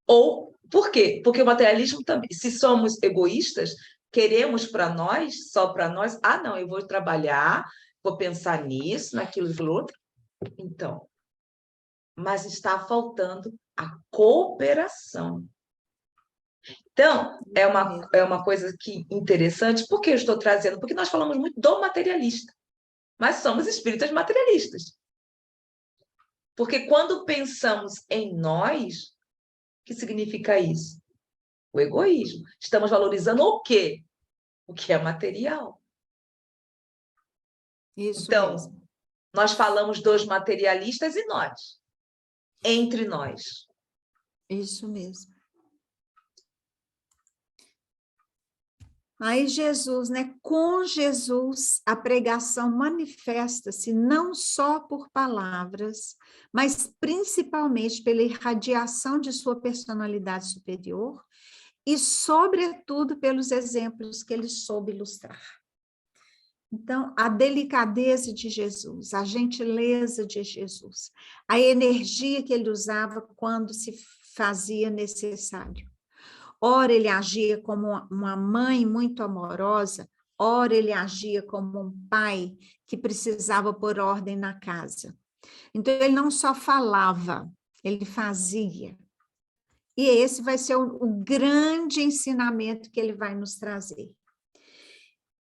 Ou, por quê? Porque o materialismo também, se somos egoístas, queremos para nós, só para nós, não, eu vou trabalhar, vou pensar nisso, naquilo e outro. Então, mas está faltando a cooperação. Então, é uma coisa que interessante, por que eu estou trazendo? Porque nós falamos muito do materialista. mas somos espíritas materialistas. Porque quando pensamos em nós, o que significa isso? O egoísmo. Estamos valorizando o quê? O que é material. Isso então, mesmo. Nós falamos dos materialistas e nós. Entre nós. Isso mesmo. Aí Jesus, né? Com Jesus, a pregação manifesta-se não só por palavras, mas principalmente pela irradiação de sua personalidade superior e, sobretudo, pelos exemplos que ele soube ilustrar. Então, a delicadeza de Jesus, a gentileza de Jesus, a energia que ele usava quando se fazia necessário. Ora, ele agia como uma mãe muito amorosa, ora, ele agia como um pai que precisava pôr ordem na casa. Então, ele não só falava, ele fazia. E esse vai ser o grande ensinamento que ele vai nos trazer.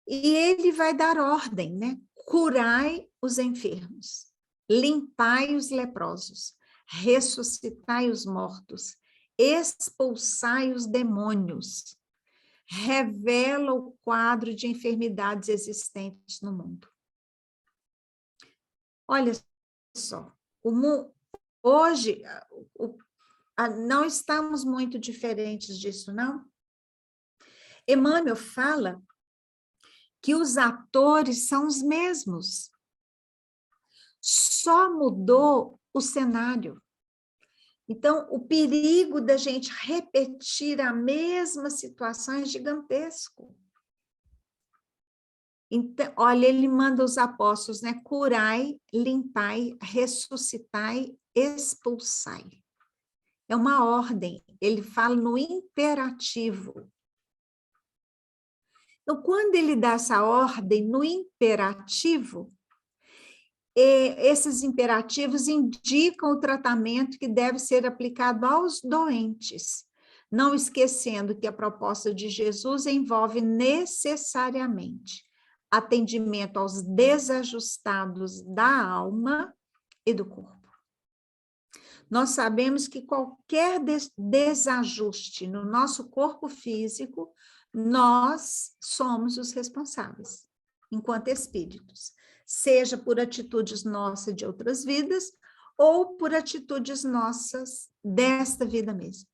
E ele vai dar ordem, né? Curai os enfermos, limpai os leprosos, ressuscitai os mortos, expulsai os demônios, revela o quadro de enfermidades existentes no mundo. Olha só, hoje não estamos muito diferentes disso, não? Emmanuel fala que os atores são os mesmos, só mudou o cenário. Então, o perigo da gente repetir a mesma situação é gigantesco. Então, olha, ele manda os apóstolos, né? Curai, limpai, ressuscitai, expulsai. É uma ordem, ele fala no imperativo. Então, quando ele dá essa ordem no imperativo, esses imperativos indicam o tratamento que deve ser aplicado aos doentes, não esquecendo que a proposta de Jesus envolve necessariamente atendimento aos desajustados da alma e do corpo. Nós sabemos que qualquer desajuste no nosso corpo físico, nós somos os responsáveis, enquanto espíritos, seja por atitudes nossas de outras vidas ou por atitudes nossas desta vida mesmo.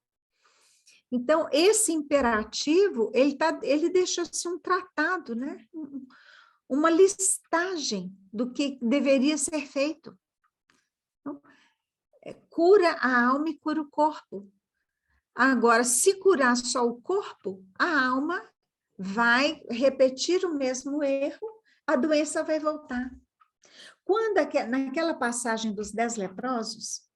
Então, esse imperativo, ele deixa-se um tratado, né? Uma listagem do que deveria ser feito. Então, cura a alma e cura o corpo. Agora, se curar só o corpo, a alma vai repetir o mesmo erro, a doença vai voltar. Quando naquela passagem dos 10 leprosos,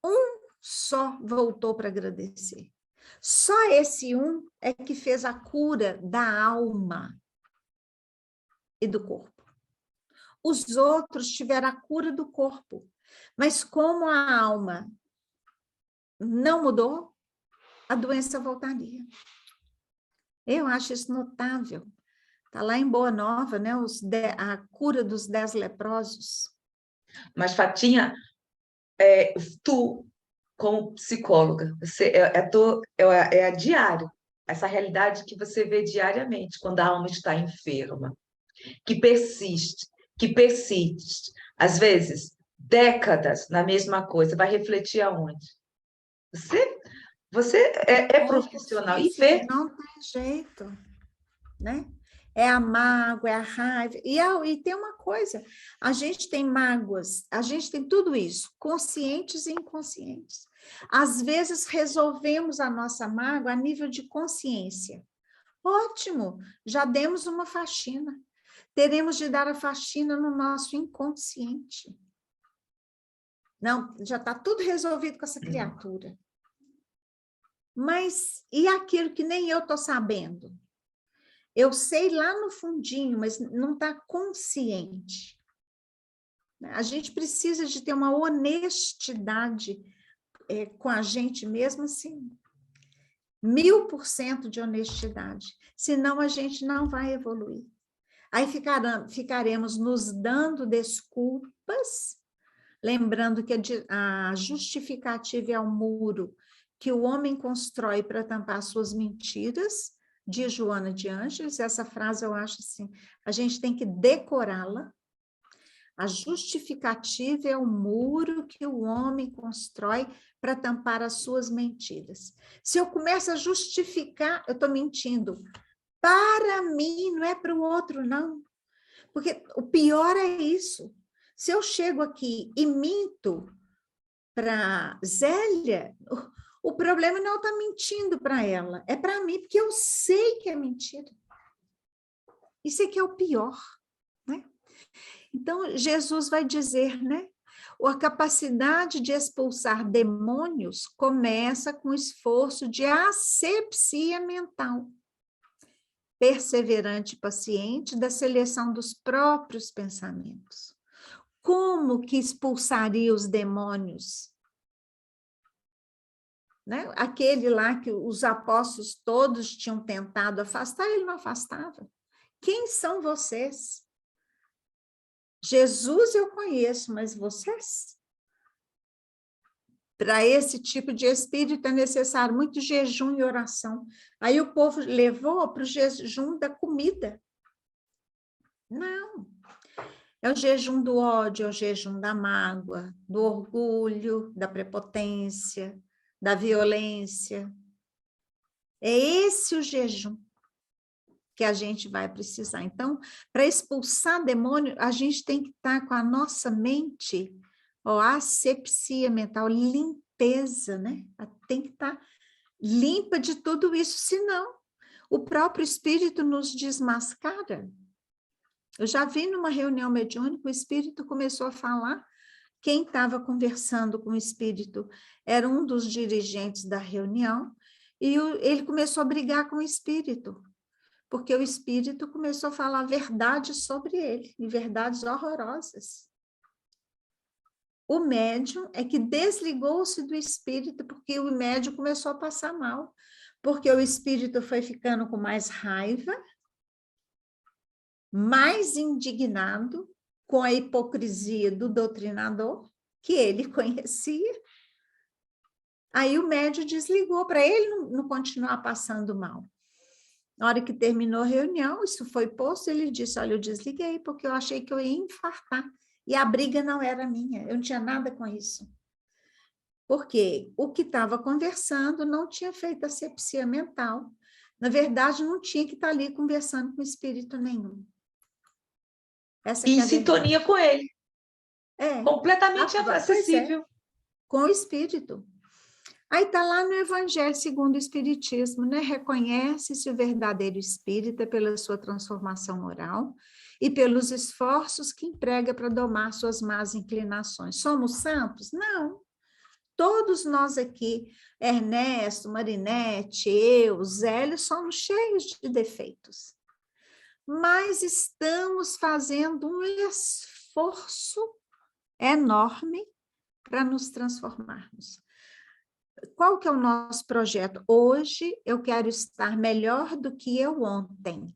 um só voltou para agradecer. Só esse um é que fez a cura da alma e do corpo. Os outros tiveram a cura do corpo, mas como a alma não mudou, a doença voltaria. Eu acho isso notável. Está lá em Boa Nova, né? A cura dos 10 leprosos. Mas, Fatinha, tu, como psicóloga, você é a diário, essa realidade que você vê diariamente, quando a alma está enferma, que persiste, às vezes, décadas na mesma coisa, vai refletir aonde? Você é profissional e vê. Não tem jeito, né? É a mágoa, é a raiva. E tem uma coisa, a gente tem mágoas, a gente tem tudo isso, conscientes e inconscientes. Às vezes resolvemos a nossa mágoa a nível de consciência. Ótimo, já demos uma faxina. Teremos de dar a faxina no nosso inconsciente. Não, já está tudo resolvido com essa criatura. Mas e aquilo que nem eu estou sabendo? Eu sei lá no fundinho, mas não está consciente. A gente precisa de ter uma honestidade com a gente mesmo, assim, 1000% de honestidade. Senão a gente não vai evoluir. Aí ficaremos nos dando desculpas, lembrando que a justificativa é o muro que o homem constrói para tampar suas mentiras, de Joana de Ângeles. Essa frase eu acho assim, a gente tem que decorá-la. A justificativa é o muro que o homem constrói para tampar as suas mentiras. Se eu começo a justificar, eu estou mentindo. Para mim, não é para o outro, não. Porque o pior é isso. Se eu chego aqui e minto para Zélia, o problema não está mentindo para ela, é para mim, porque eu sei que é mentira. Isso é que é o pior, né? Então, Jesus vai dizer, né? A capacidade de expulsar demônios começa com o esforço de asepsia mental, perseverante e paciente da seleção dos próprios pensamentos. Como que expulsaria os demônios? Né? Aquele lá que os apóstolos todos tinham tentado afastar, ele não afastava. Quem são vocês? Jesus eu conheço, mas vocês? Para esse tipo de espírito é necessário muito jejum e oração. Aí o povo levou para o jejum da comida. Não. É o jejum do ódio, é o jejum da mágoa, do orgulho, da prepotência, da violência. É esse o jejum que a gente vai precisar. Então, para expulsar demônio, a gente tem que estar com a nossa mente, asepsia mental, limpeza, né? Tem que estar limpa de tudo isso, senão o próprio espírito nos desmascara. Eu já vi numa reunião mediúnica, o espírito começou a falar, quem estava conversando com o espírito era um dos dirigentes da reunião, e ele começou a brigar com o espírito, porque o espírito começou a falar verdades sobre ele, e verdades horrorosas. O médium é que desligou-se do espírito, porque o médium começou a passar mal, porque o espírito foi ficando com mais raiva, mais indignado com a hipocrisia do doutrinador, que ele conhecia. Aí o médium desligou, para ele não continuar passando mal. Na hora que terminou a reunião, isso foi posto, ele disse, olha, eu desliguei, porque eu achei que eu ia infartar. E a briga não era minha, eu não tinha nada com isso. Porque o que estava conversando não tinha feito asepsia mental. Na verdade, não tinha que estar ali conversando com espírito nenhum. Essa em que é a sintonia verdade. com ele. É. Completamente acessível. É, com o espírito. Aí está lá no Evangelho segundo o Espiritismo, né? Reconhece-se o verdadeiro espírita pela sua transformação moral e pelos esforços que emprega para domar suas más inclinações. Somos santos? Não. Todos nós aqui, Ernesto, Marinete, eu, Zélio, somos cheios de defeitos. Mas estamos fazendo um esforço enorme para nos transformarmos. Qual que é o nosso projeto? Hoje eu quero estar melhor do que eu ontem.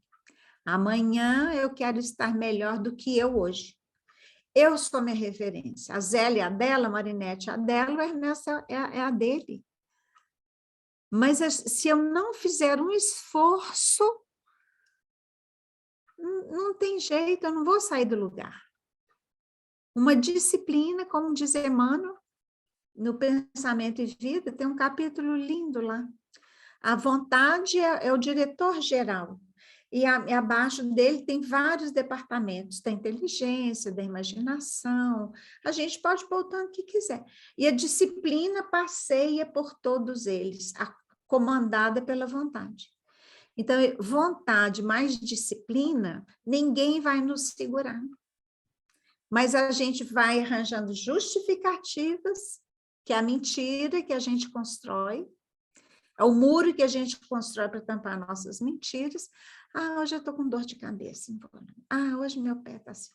Amanhã eu quero estar melhor do que eu hoje. Eu sou minha referência. A Zélia é a dela, a Marinete é a dela, o Ernesto é a dele. Mas se eu não fizer um esforço, não tem jeito, eu não vou sair do lugar. Uma disciplina, como diz Emmanuel, no Pensamento e Vida, tem um capítulo lindo lá. A vontade é o diretor-geral, e abaixo dele tem vários departamentos, da inteligência, da imaginação, a gente pode pôr o tanto que quiser. E a disciplina passeia por todos eles, comandada pela vontade. Então, vontade mais disciplina, ninguém vai nos segurar. Mas a gente vai arranjando justificativas, que é a mentira que a gente constrói, é o muro que a gente constrói para tampar nossas mentiras. Hoje eu estou com dor de cabeça. Hoje meu pé está assim.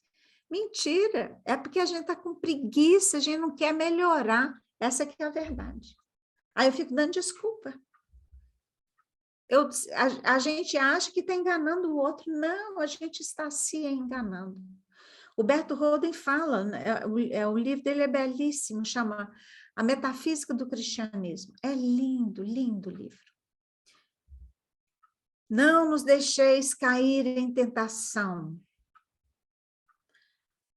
Mentira, é porque a gente está com preguiça, a gente não quer melhorar. Essa que é a verdade. Aí eu fico dando desculpa. A gente acha que está enganando o outro. Não, a gente está se enganando. O Berto Roden fala, né, o livro dele é belíssimo, chama A Metafísica do Cristianismo. É lindo, lindo livro. Não nos deixeis cair em tentação.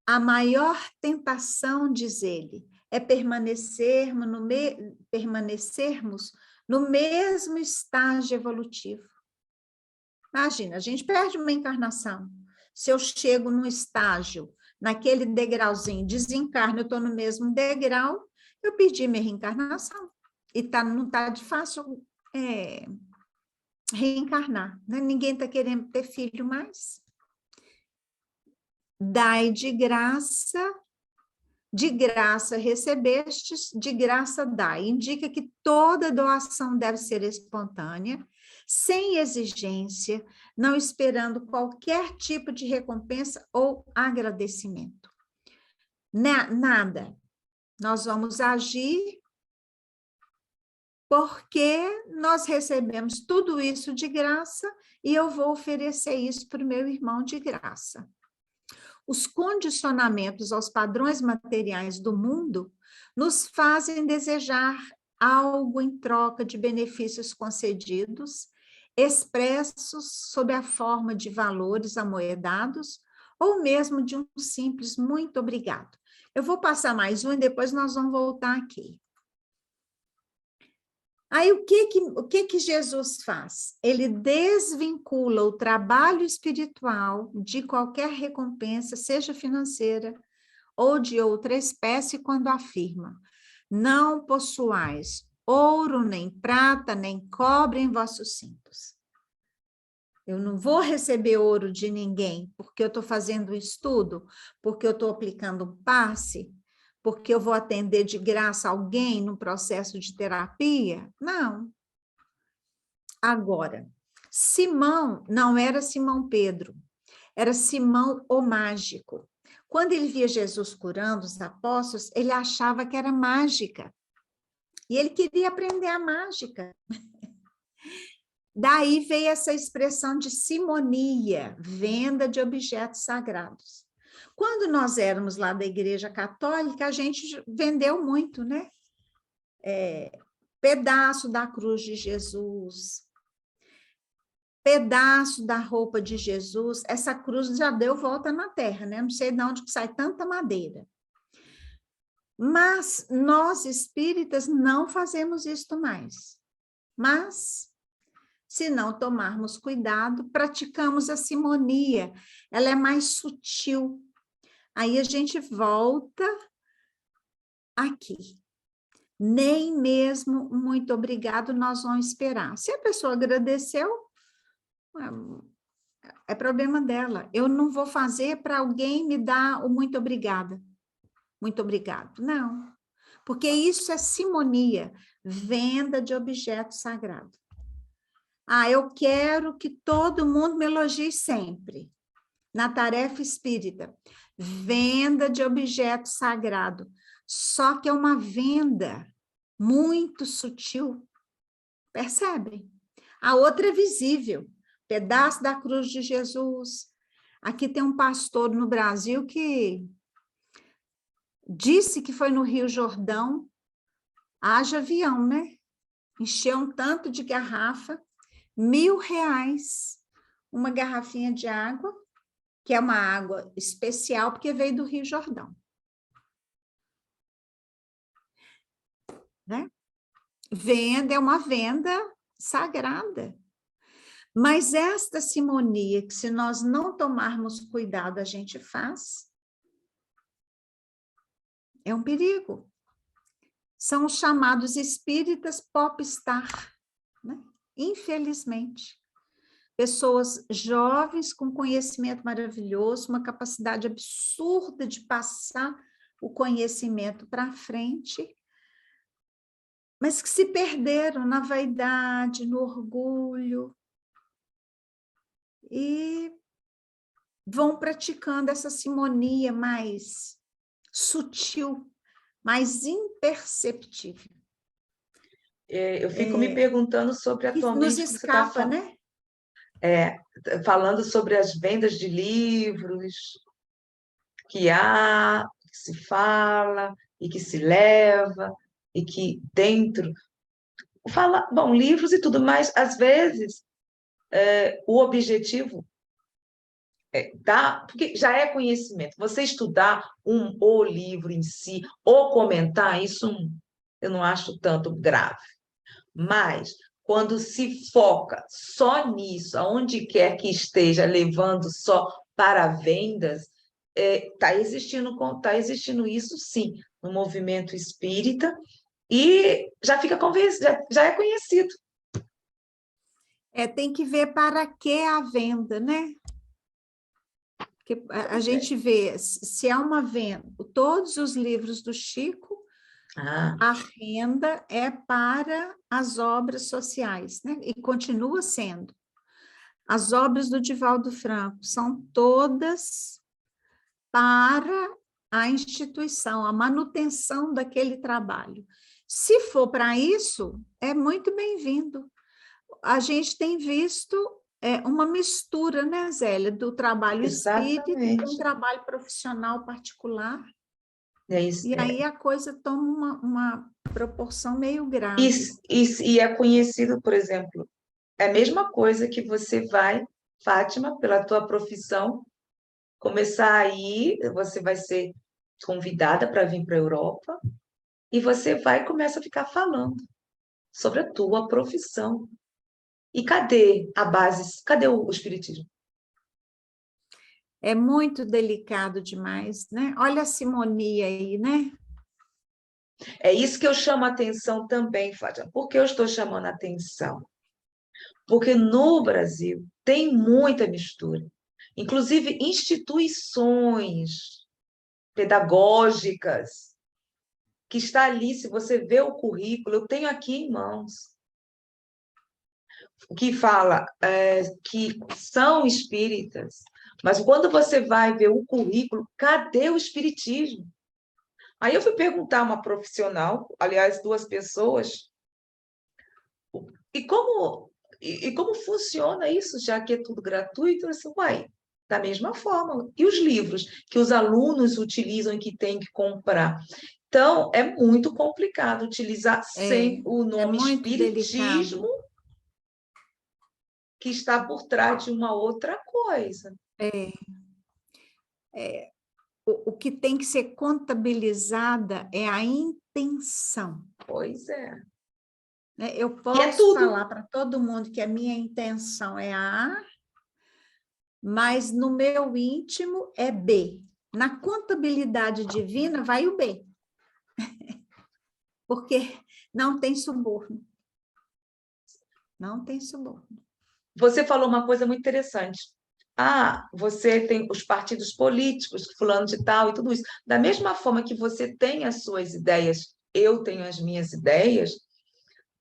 A maior tentação, diz ele, é permanecermos no mesmo estágio evolutivo. Imagina, a gente perde uma encarnação. Se eu chego num estágio, naquele degrauzinho, desencarno, eu estou no mesmo degrau, eu perdi minha reencarnação. E não está de fácil reencarnar. Né? Ninguém está querendo ter filho mais. Dai de graça recebestes, de graça dai. Indica que toda doação deve ser espontânea, sem exigência, não esperando qualquer tipo de recompensa ou agradecimento. Nada. Nós vamos agir porque nós recebemos tudo isso de graça e eu vou oferecer isso para o meu irmão de graça. Os condicionamentos aos padrões materiais do mundo nos fazem desejar algo em troca de benefícios concedidos, expressos sob a forma de valores amoedados, ou mesmo de um simples muito obrigado. Eu vou passar mais um e depois nós vamos voltar aqui. Aí, o que Jesus faz? Ele desvincula o trabalho espiritual de qualquer recompensa, seja financeira ou de outra espécie, quando afirma: não possuais ouro, nem prata, nem cobre em vossos cintos. Eu não vou receber ouro de ninguém porque eu estou fazendo um estudo, porque eu estou aplicando um passe, porque eu vou atender de graça alguém no processo de terapia? Não. Agora, Simão não era Simão Pedro, era Simão o mágico. Quando ele via Jesus curando os apóstolos, ele achava que era mágica. E ele queria aprender a mágica. Daí veio essa expressão de simonia, venda de objetos sagrados. Quando nós éramos lá da Igreja Católica, a gente vendeu muito, né? Pedaço da cruz de Jesus, pedaço da roupa de Jesus. Essa cruz já deu volta na terra, né? Não sei de onde sai tanta madeira. Mas nós, espíritas, não fazemos isto mais. Mas, se não tomarmos cuidado, praticamos a simonia. Ela é mais sutil. Aí a gente volta aqui. Nem mesmo muito obrigado nós vamos esperar. Se a pessoa agradeceu, é problema dela. Eu não vou fazer para alguém me dar o muito obrigada. Muito obrigado. Não. Porque isso é simonia, venda de objeto sagrado. Eu quero que todo mundo me elogie sempre. Na tarefa espírita, venda de objeto sagrado. Só que é uma venda muito sutil. Percebem? A outra é visível. Pedaço da cruz de Jesus. Aqui tem um pastor no Brasil que disse que foi no Rio Jordão, haja avião, né? Encheu um tanto de garrafa, R$1.000, uma garrafinha de água, que é uma água especial, porque veio do Rio Jordão. Né? Venda é uma venda sagrada. Mas esta simonia, que se nós não tomarmos cuidado, a gente faz, é um perigo. São os chamados espíritas popstar, né? Infelizmente. Pessoas jovens com conhecimento maravilhoso, uma capacidade absurda de passar o conhecimento para frente, mas que se perderam na vaidade, no orgulho, e vão praticando essa simonia mais sutil, mais imperceptível. Eu fico me perguntando sobre atualmente nos o que você está escapa, né? falando sobre as vendas de livros que se fala e que se leva, e que dentro fala, bom, livros e tudo, mas às vezes o objetivo porque já é conhecimento. Você estudar o livro em si, ou comentar, isso eu não acho tanto grave. Mas quando se foca só nisso, aonde quer que esteja levando só para vendas, tá existindo isso sim no movimento espírita, e já fica convencido, já é conhecido. Tem que ver para que a venda, né? Porque a gente vê, se há uma venda, todos os livros do Chico, a renda é para as obras sociais, né? E continua sendo. As obras do Divaldo Franco são todas para a instituição, a manutenção daquele trabalho. Se for para isso, é muito bem-vindo. A gente tem visto uma mistura, né, Zélia, do trabalho espírita com o trabalho profissional particular. E aí a coisa toma uma proporção meio grave. E é conhecido, por exemplo, é a mesma coisa que você vai, Fátima, pela tua profissão, começar aí, você vai ser convidada para vir para a Europa, e você vai e começa a ficar falando sobre a tua profissão. E cadê a base? Cadê o espiritismo? É muito delicado demais, né? Olha a simonia aí, né? É isso que eu chamo a atenção também, Fátima. Por que eu estou chamando a atenção? Porque no Brasil tem muita mistura. Inclusive instituições pedagógicas, que está ali, se você vê o currículo, eu tenho aqui em mãos, que fala que são espíritas, mas quando você vai ver o currículo, cadê o espiritismo? Aí eu fui perguntar a uma profissional, aliás, 2 pessoas, e como funciona isso, já que é tudo gratuito? Eu disse, uai, da mesma forma. E os livros que os alunos utilizam e que têm que comprar? Então, é muito complicado utilizar sem o nome espiritismo, delicado. que está por trás de uma outra coisa. O que tem que ser contabilizada é a intenção. Pois é. Eu posso falar para todo mundo que a minha intenção é A, mas no meu íntimo é B. Na contabilidade divina vai o B. Porque não tem suborno. Não tem suborno. Você falou uma coisa muito interessante. Você tem os partidos políticos, fulano de tal e tudo isso. Da mesma forma que você tem as suas ideias, eu tenho as minhas ideias,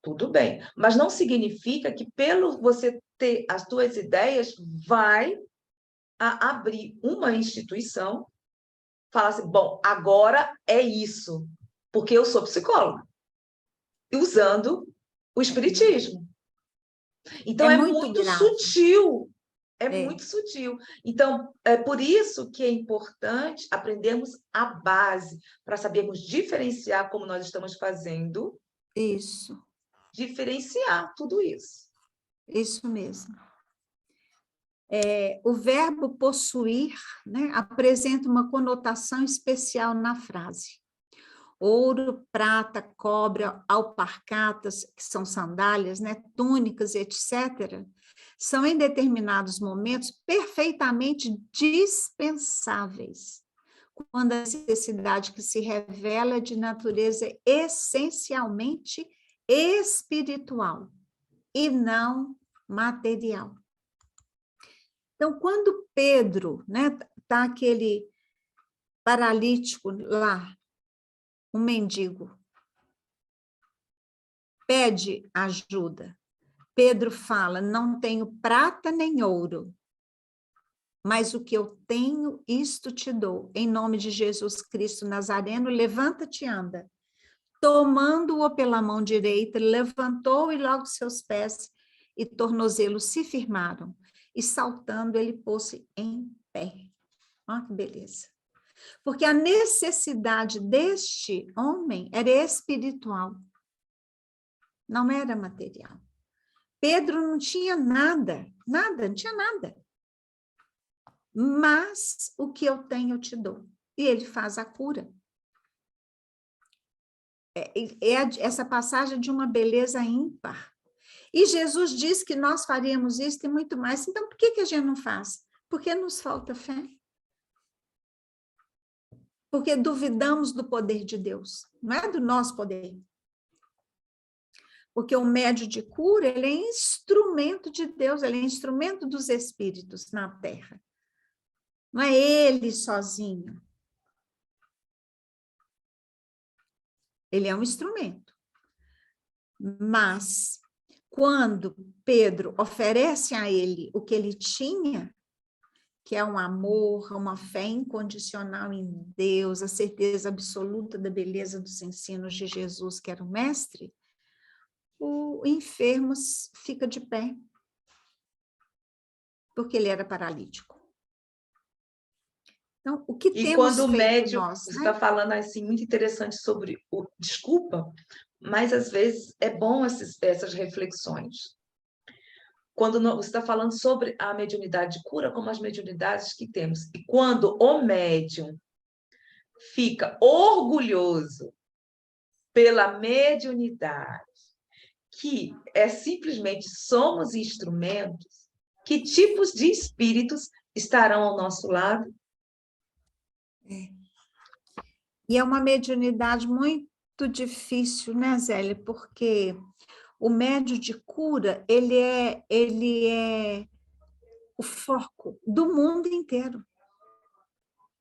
tudo bem. Mas não significa que pelo você ter as suas ideias, vai abrir uma instituição, falar assim, bom, agora é isso, porque eu sou psicóloga. E usando o espiritismo. Então, é muito sutil. Muito sutil. Então, é por isso que é importante aprendermos a base, para sabermos diferenciar, como nós estamos fazendo. Isso. Diferenciar tudo isso. Isso mesmo. O verbo possuir, né, apresenta uma conotação especial na frase. Ouro, prata, cobre, alparcatas, que são sandálias, né, túnicas, etc., são, em determinados momentos, perfeitamente dispensáveis, quando a necessidade que se revela é de natureza essencialmente espiritual e não material. Então, quando Pedro, né, tá aquele paralítico lá, um mendigo, pede ajuda. Pedro fala, não tenho prata nem ouro, mas o que eu tenho, isto te dou. Em nome de Jesus Cristo Nazareno, levanta-te e anda. tomando-o pela mão direita, levantou e logo seus pés e tornozelos se firmaram, e saltando ele pôs-se em pé. Olha que beleza. Porque a necessidade deste homem era espiritual, não era material. Pedro não tinha nada, não tinha nada. Mas o que eu tenho eu te dou. E ele faz a cura. Essa passagem de uma beleza ímpar. E Jesus diz que nós faríamos isso e muito mais. Então, por que a gente não faz? Porque nos falta fé. Porque duvidamos do poder de Deus, não é do nosso poder. Porque o médio de cura, ele é instrumento de Deus, ele é instrumento dos espíritos na terra. Não é ele sozinho. Ele é um instrumento. Mas, quando Pedro oferece a ele o que ele tinha, que é um amor, uma fé incondicional em Deus, a certeza absoluta da beleza dos ensinos de Jesus, que era o mestre, o enfermo fica de pé, porque ele era paralítico. Então, o que temos quando o feito médium, nós? você está falando assim, muito interessante sobre o... Desculpa, mas às vezes é bom essas reflexões. Quando você está falando sobre a mediunidade de cura, como as mediunidades que temos. E quando o médium fica orgulhoso pela mediunidade, que é simplesmente somos instrumentos, que tipos de espíritos estarão ao nosso lado? E é uma mediunidade muito difícil, né, Zélia? Porque o médium de cura, ele é o foco do mundo inteiro.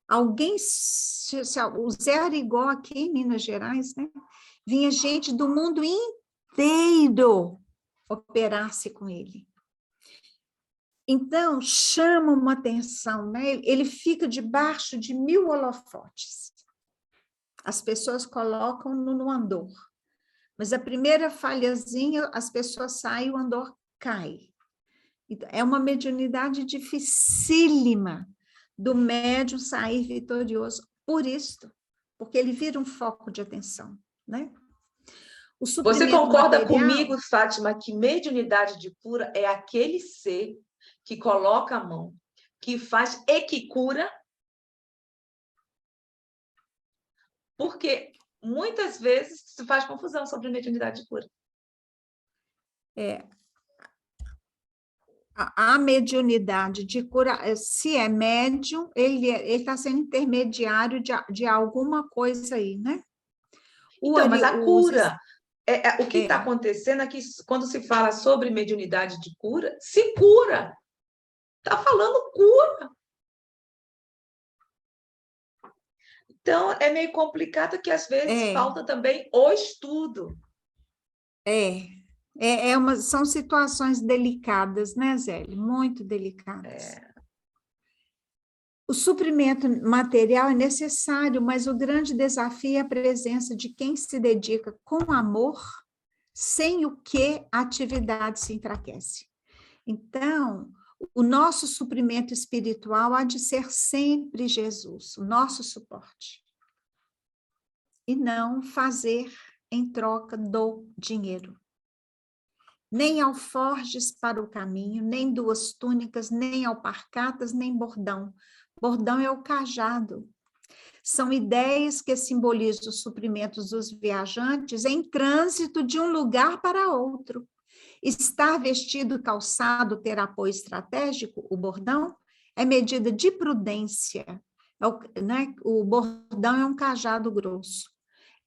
Alguém, o Zé Arigó aqui em Minas Gerais, né? Vinha gente do mundo inteiro operar-se com ele. Então, chama uma atenção, né? Ele fica debaixo de 1000 holofotes. As pessoas colocam-no no andor. Mas a primeira falhazinha, as pessoas saem, o andor cai. Então, é uma mediunidade dificílima do médium sair vitorioso por isto, porque ele vira um foco de atenção, né? Você concorda comigo, Fátima, que mediunidade de cura é aquele ser que coloca a mão, que faz e que cura? Porque muitas vezes se faz confusão sobre mediunidade de cura. A mediunidade de cura, se é médium, ele está sendo intermediário de alguma coisa aí, né? Então, mas a cura, o que está acontecendo é que quando se fala sobre mediunidade de cura, se cura. Está falando cura. Então, é meio complicado que às vezes falta também o estudo. São situações delicadas, né, Zélia? Muito delicadas. O suprimento material é necessário, mas o grande desafio é a presença de quem se dedica com amor, sem o que a atividade se enfraquece. Então, o nosso suprimento espiritual há de ser sempre Jesus, o nosso suporte. E não fazer em troca do dinheiro. Nem alforjes para o caminho, nem 2 túnicas, nem alparcatas, nem bordão. Bordão é o cajado. São ideias que simbolizam os suprimentos dos viajantes em trânsito de um lugar para outro. Estar vestido, calçado, ter apoio estratégico, o bordão, é medida de prudência. O bordão é um cajado grosso.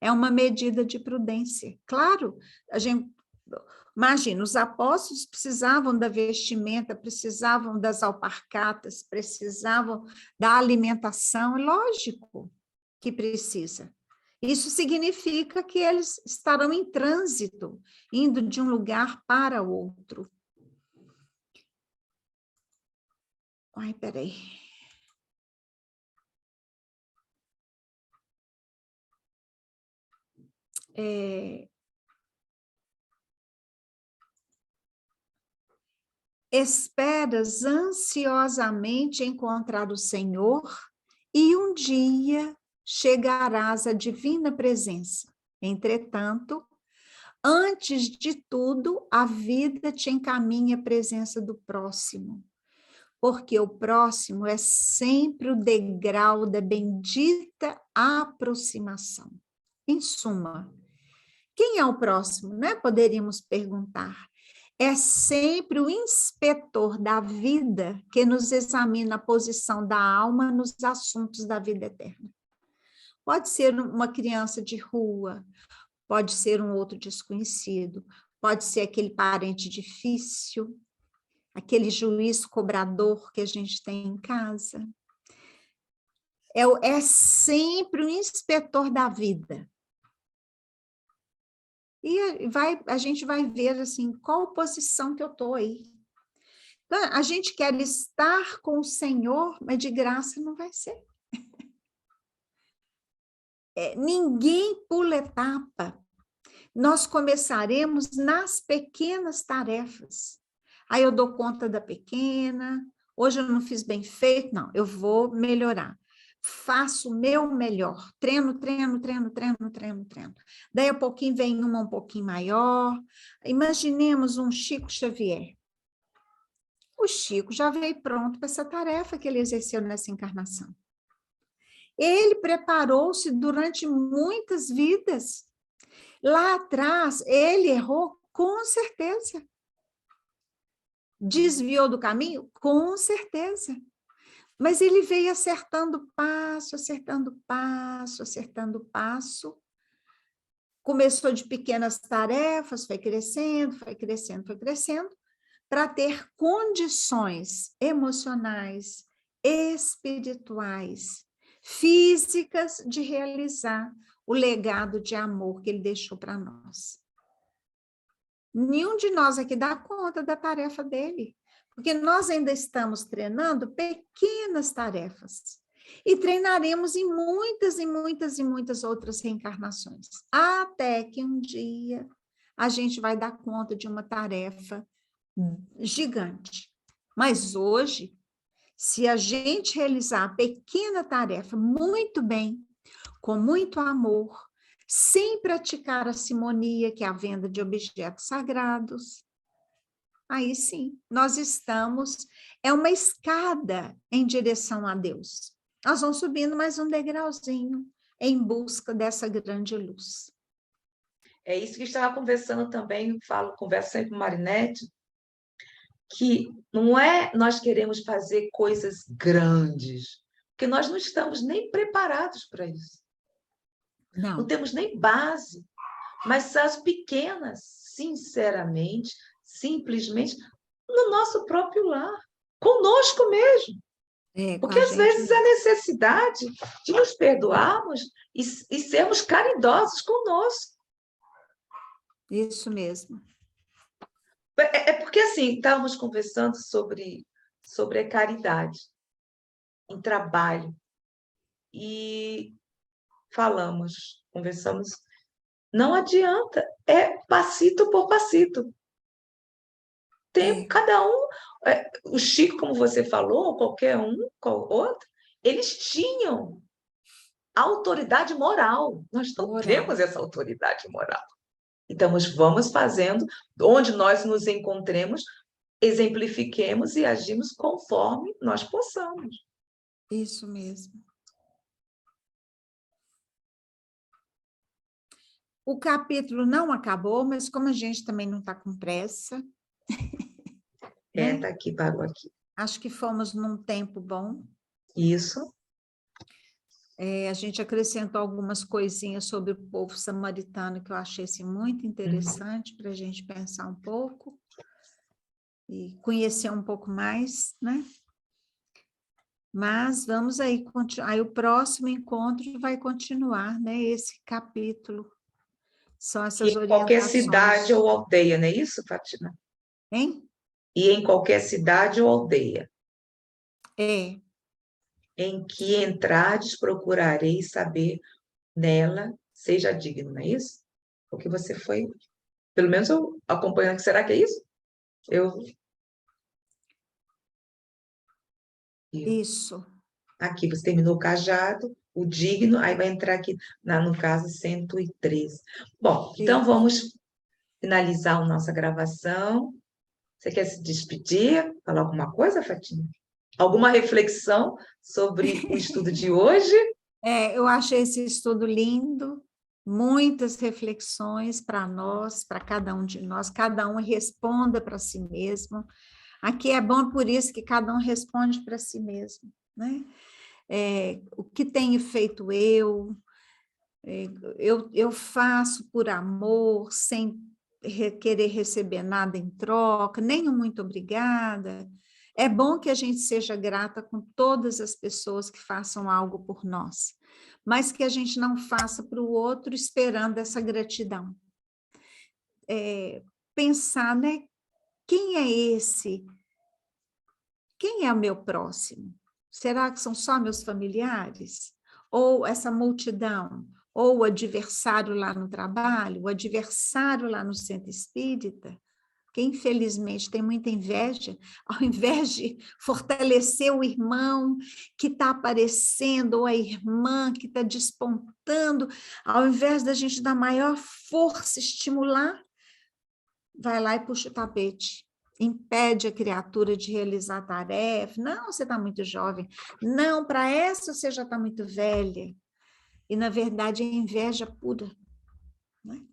É uma medida de prudência. Claro, imagina, os apóstolos precisavam da vestimenta, precisavam das alparcatas, precisavam da alimentação, lógico que precisa. Isso significa que eles estarão em trânsito, indo de um lugar para outro. Ai, peraí. esperas ansiosamente encontrar o Senhor e um dia chegarás à divina presença. Entretanto, antes de tudo, a vida te encaminha à presença do próximo, porque o próximo é sempre o degrau da bendita aproximação. Em suma, quem é o próximo, né? Poderíamos perguntar. É sempre o inspetor da vida que nos examina a posição da alma nos assuntos da vida eterna. Pode ser uma criança de rua, pode ser um outro desconhecido, pode ser aquele parente difícil, aquele juiz cobrador que a gente tem em casa. É sempre o inspetor da vida. E a gente vai ver, assim, qual posição que eu estou aí. Então, a gente quer estar com o Senhor, mas de graça não vai ser. Ninguém pula etapa. Nós começaremos nas pequenas tarefas. Aí eu dou conta da pequena, hoje eu não fiz bem feito, não, eu vou melhorar. Faço o meu melhor, treino. Daí a pouquinho vem uma um pouquinho maior. Imaginemos um Chico Xavier. O Chico já veio pronto para essa tarefa que ele exerceu nessa encarnação. Ele preparou-se durante muitas vidas. Lá atrás, ele errou com certeza. Desviou do caminho? Com certeza. Mas ele veio acertando passo. Começou de pequenas tarefas, foi crescendo, para ter condições emocionais, espirituais, físicas de realizar o legado de amor que ele deixou para nós. Nenhum de nós aqui dá conta da tarefa dele, porque nós ainda estamos treinando pequenas tarefas e treinaremos em muitas outras reencarnações, até que um dia a gente vai dar conta de uma tarefa gigante. Mas hoje, se a gente realizar a pequena tarefa muito bem, com muito amor, sem praticar a simonia, que é a venda de objetos sagrados, aí sim, nós estamos, é uma escada em direção a Deus. Nós vamos subindo mais um degrauzinho em busca dessa grande luz. É isso que estava conversando também, converso sempre com Marinete, que não é nós queremos fazer coisas grandes, porque nós não estamos nem preparados para isso. Não temos nem base, mas as pequenas, sinceramente, simplesmente, no nosso próprio lar, conosco mesmo. Porque às vezes a necessidade de nos perdoarmos e sermos caridosos conosco. Isso mesmo. É porque, assim, estávamos conversando sobre a caridade em trabalho e conversamos, não adianta, é passito por passito. Cada um, o Chico, como você falou, qualquer outro, eles tinham autoridade moral. Nós não temos essa autoridade moral. Então, vamos fazendo, onde nós nos encontremos, exemplifiquemos e agimos conforme nós possamos. Isso mesmo. O capítulo não acabou, mas como a gente também não está com pressa... Tá aqui, parou aqui. Acho que fomos num tempo bom. Isso. A gente acrescentou algumas coisinhas sobre o povo samaritano que eu achei assim, muito interessante para a gente pensar um pouco e conhecer um pouco mais, né? Mas vamos aí, aí o próximo encontro vai continuar, né? Esse capítulo. São essas orientações. Em qualquer cidade ou aldeia, não é isso, Fátima? Hein? E em qualquer cidade ou aldeia. Em que entrardes, procurareis saber nela, seja digno, não é isso? Porque você foi, pelo menos eu acompanhando, será que é isso? Isso. Aqui, você terminou o cajado, o digno, aí vai entrar aqui, no caso, 113. Bom, então Isso. vamos finalizar a nossa gravação. Você quer se despedir? Falar alguma coisa, Fatinha? Alguma reflexão sobre o estudo de hoje? Eu achei esse estudo lindo, muitas reflexões para nós, para cada um de nós, cada um responda para si mesmo. Aqui é bom por isso que cada um responde para si mesmo, né? O que tenho feito eu faço por amor, sem querer receber nada em troca, nem um muito obrigada. É bom que a gente seja grata com todas as pessoas que façam algo por nós, mas que a gente não faça para o outro esperando essa gratidão. Pensar, né? Quem é esse? Quem é o meu próximo? Será que são só meus familiares? Ou essa multidão? Ou o adversário lá no trabalho? O adversário lá no centro espírita? Que infelizmente tem muita inveja, ao invés de fortalecer o irmão que está aparecendo, ou a irmã que está despontando, ao invés da gente dar maior força, estimular, vai lá e puxa o tapete, impede a criatura de realizar a tarefa. Não, você está muito jovem. Não, para essa você já está muito velha. E, na verdade, é inveja pura. Né?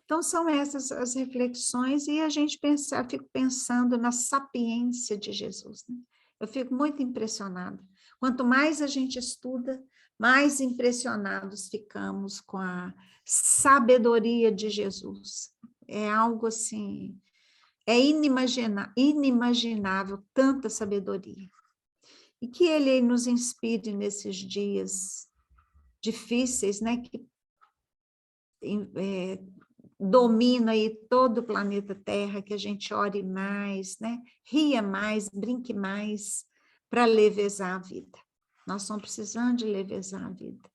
Então, são essas as reflexões, e a gente fico pensando na sapiência de Jesus. Né? Eu fico muito impressionada. Quanto mais a gente estuda, mais impressionados ficamos com a sabedoria de Jesus. É algo assim, é inimaginável tanta sabedoria. E que ele nos inspire nesses dias difíceis, né? Que domina aí todo o planeta Terra, que a gente ore mais, né? Ria mais, brinque mais, para levezar a vida. Nós estamos precisando de levezar a vida.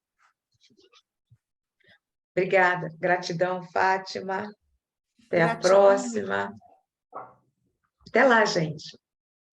Obrigada. Gratidão, Fátima. Até a Gratidão. próxima. Até lá, gente.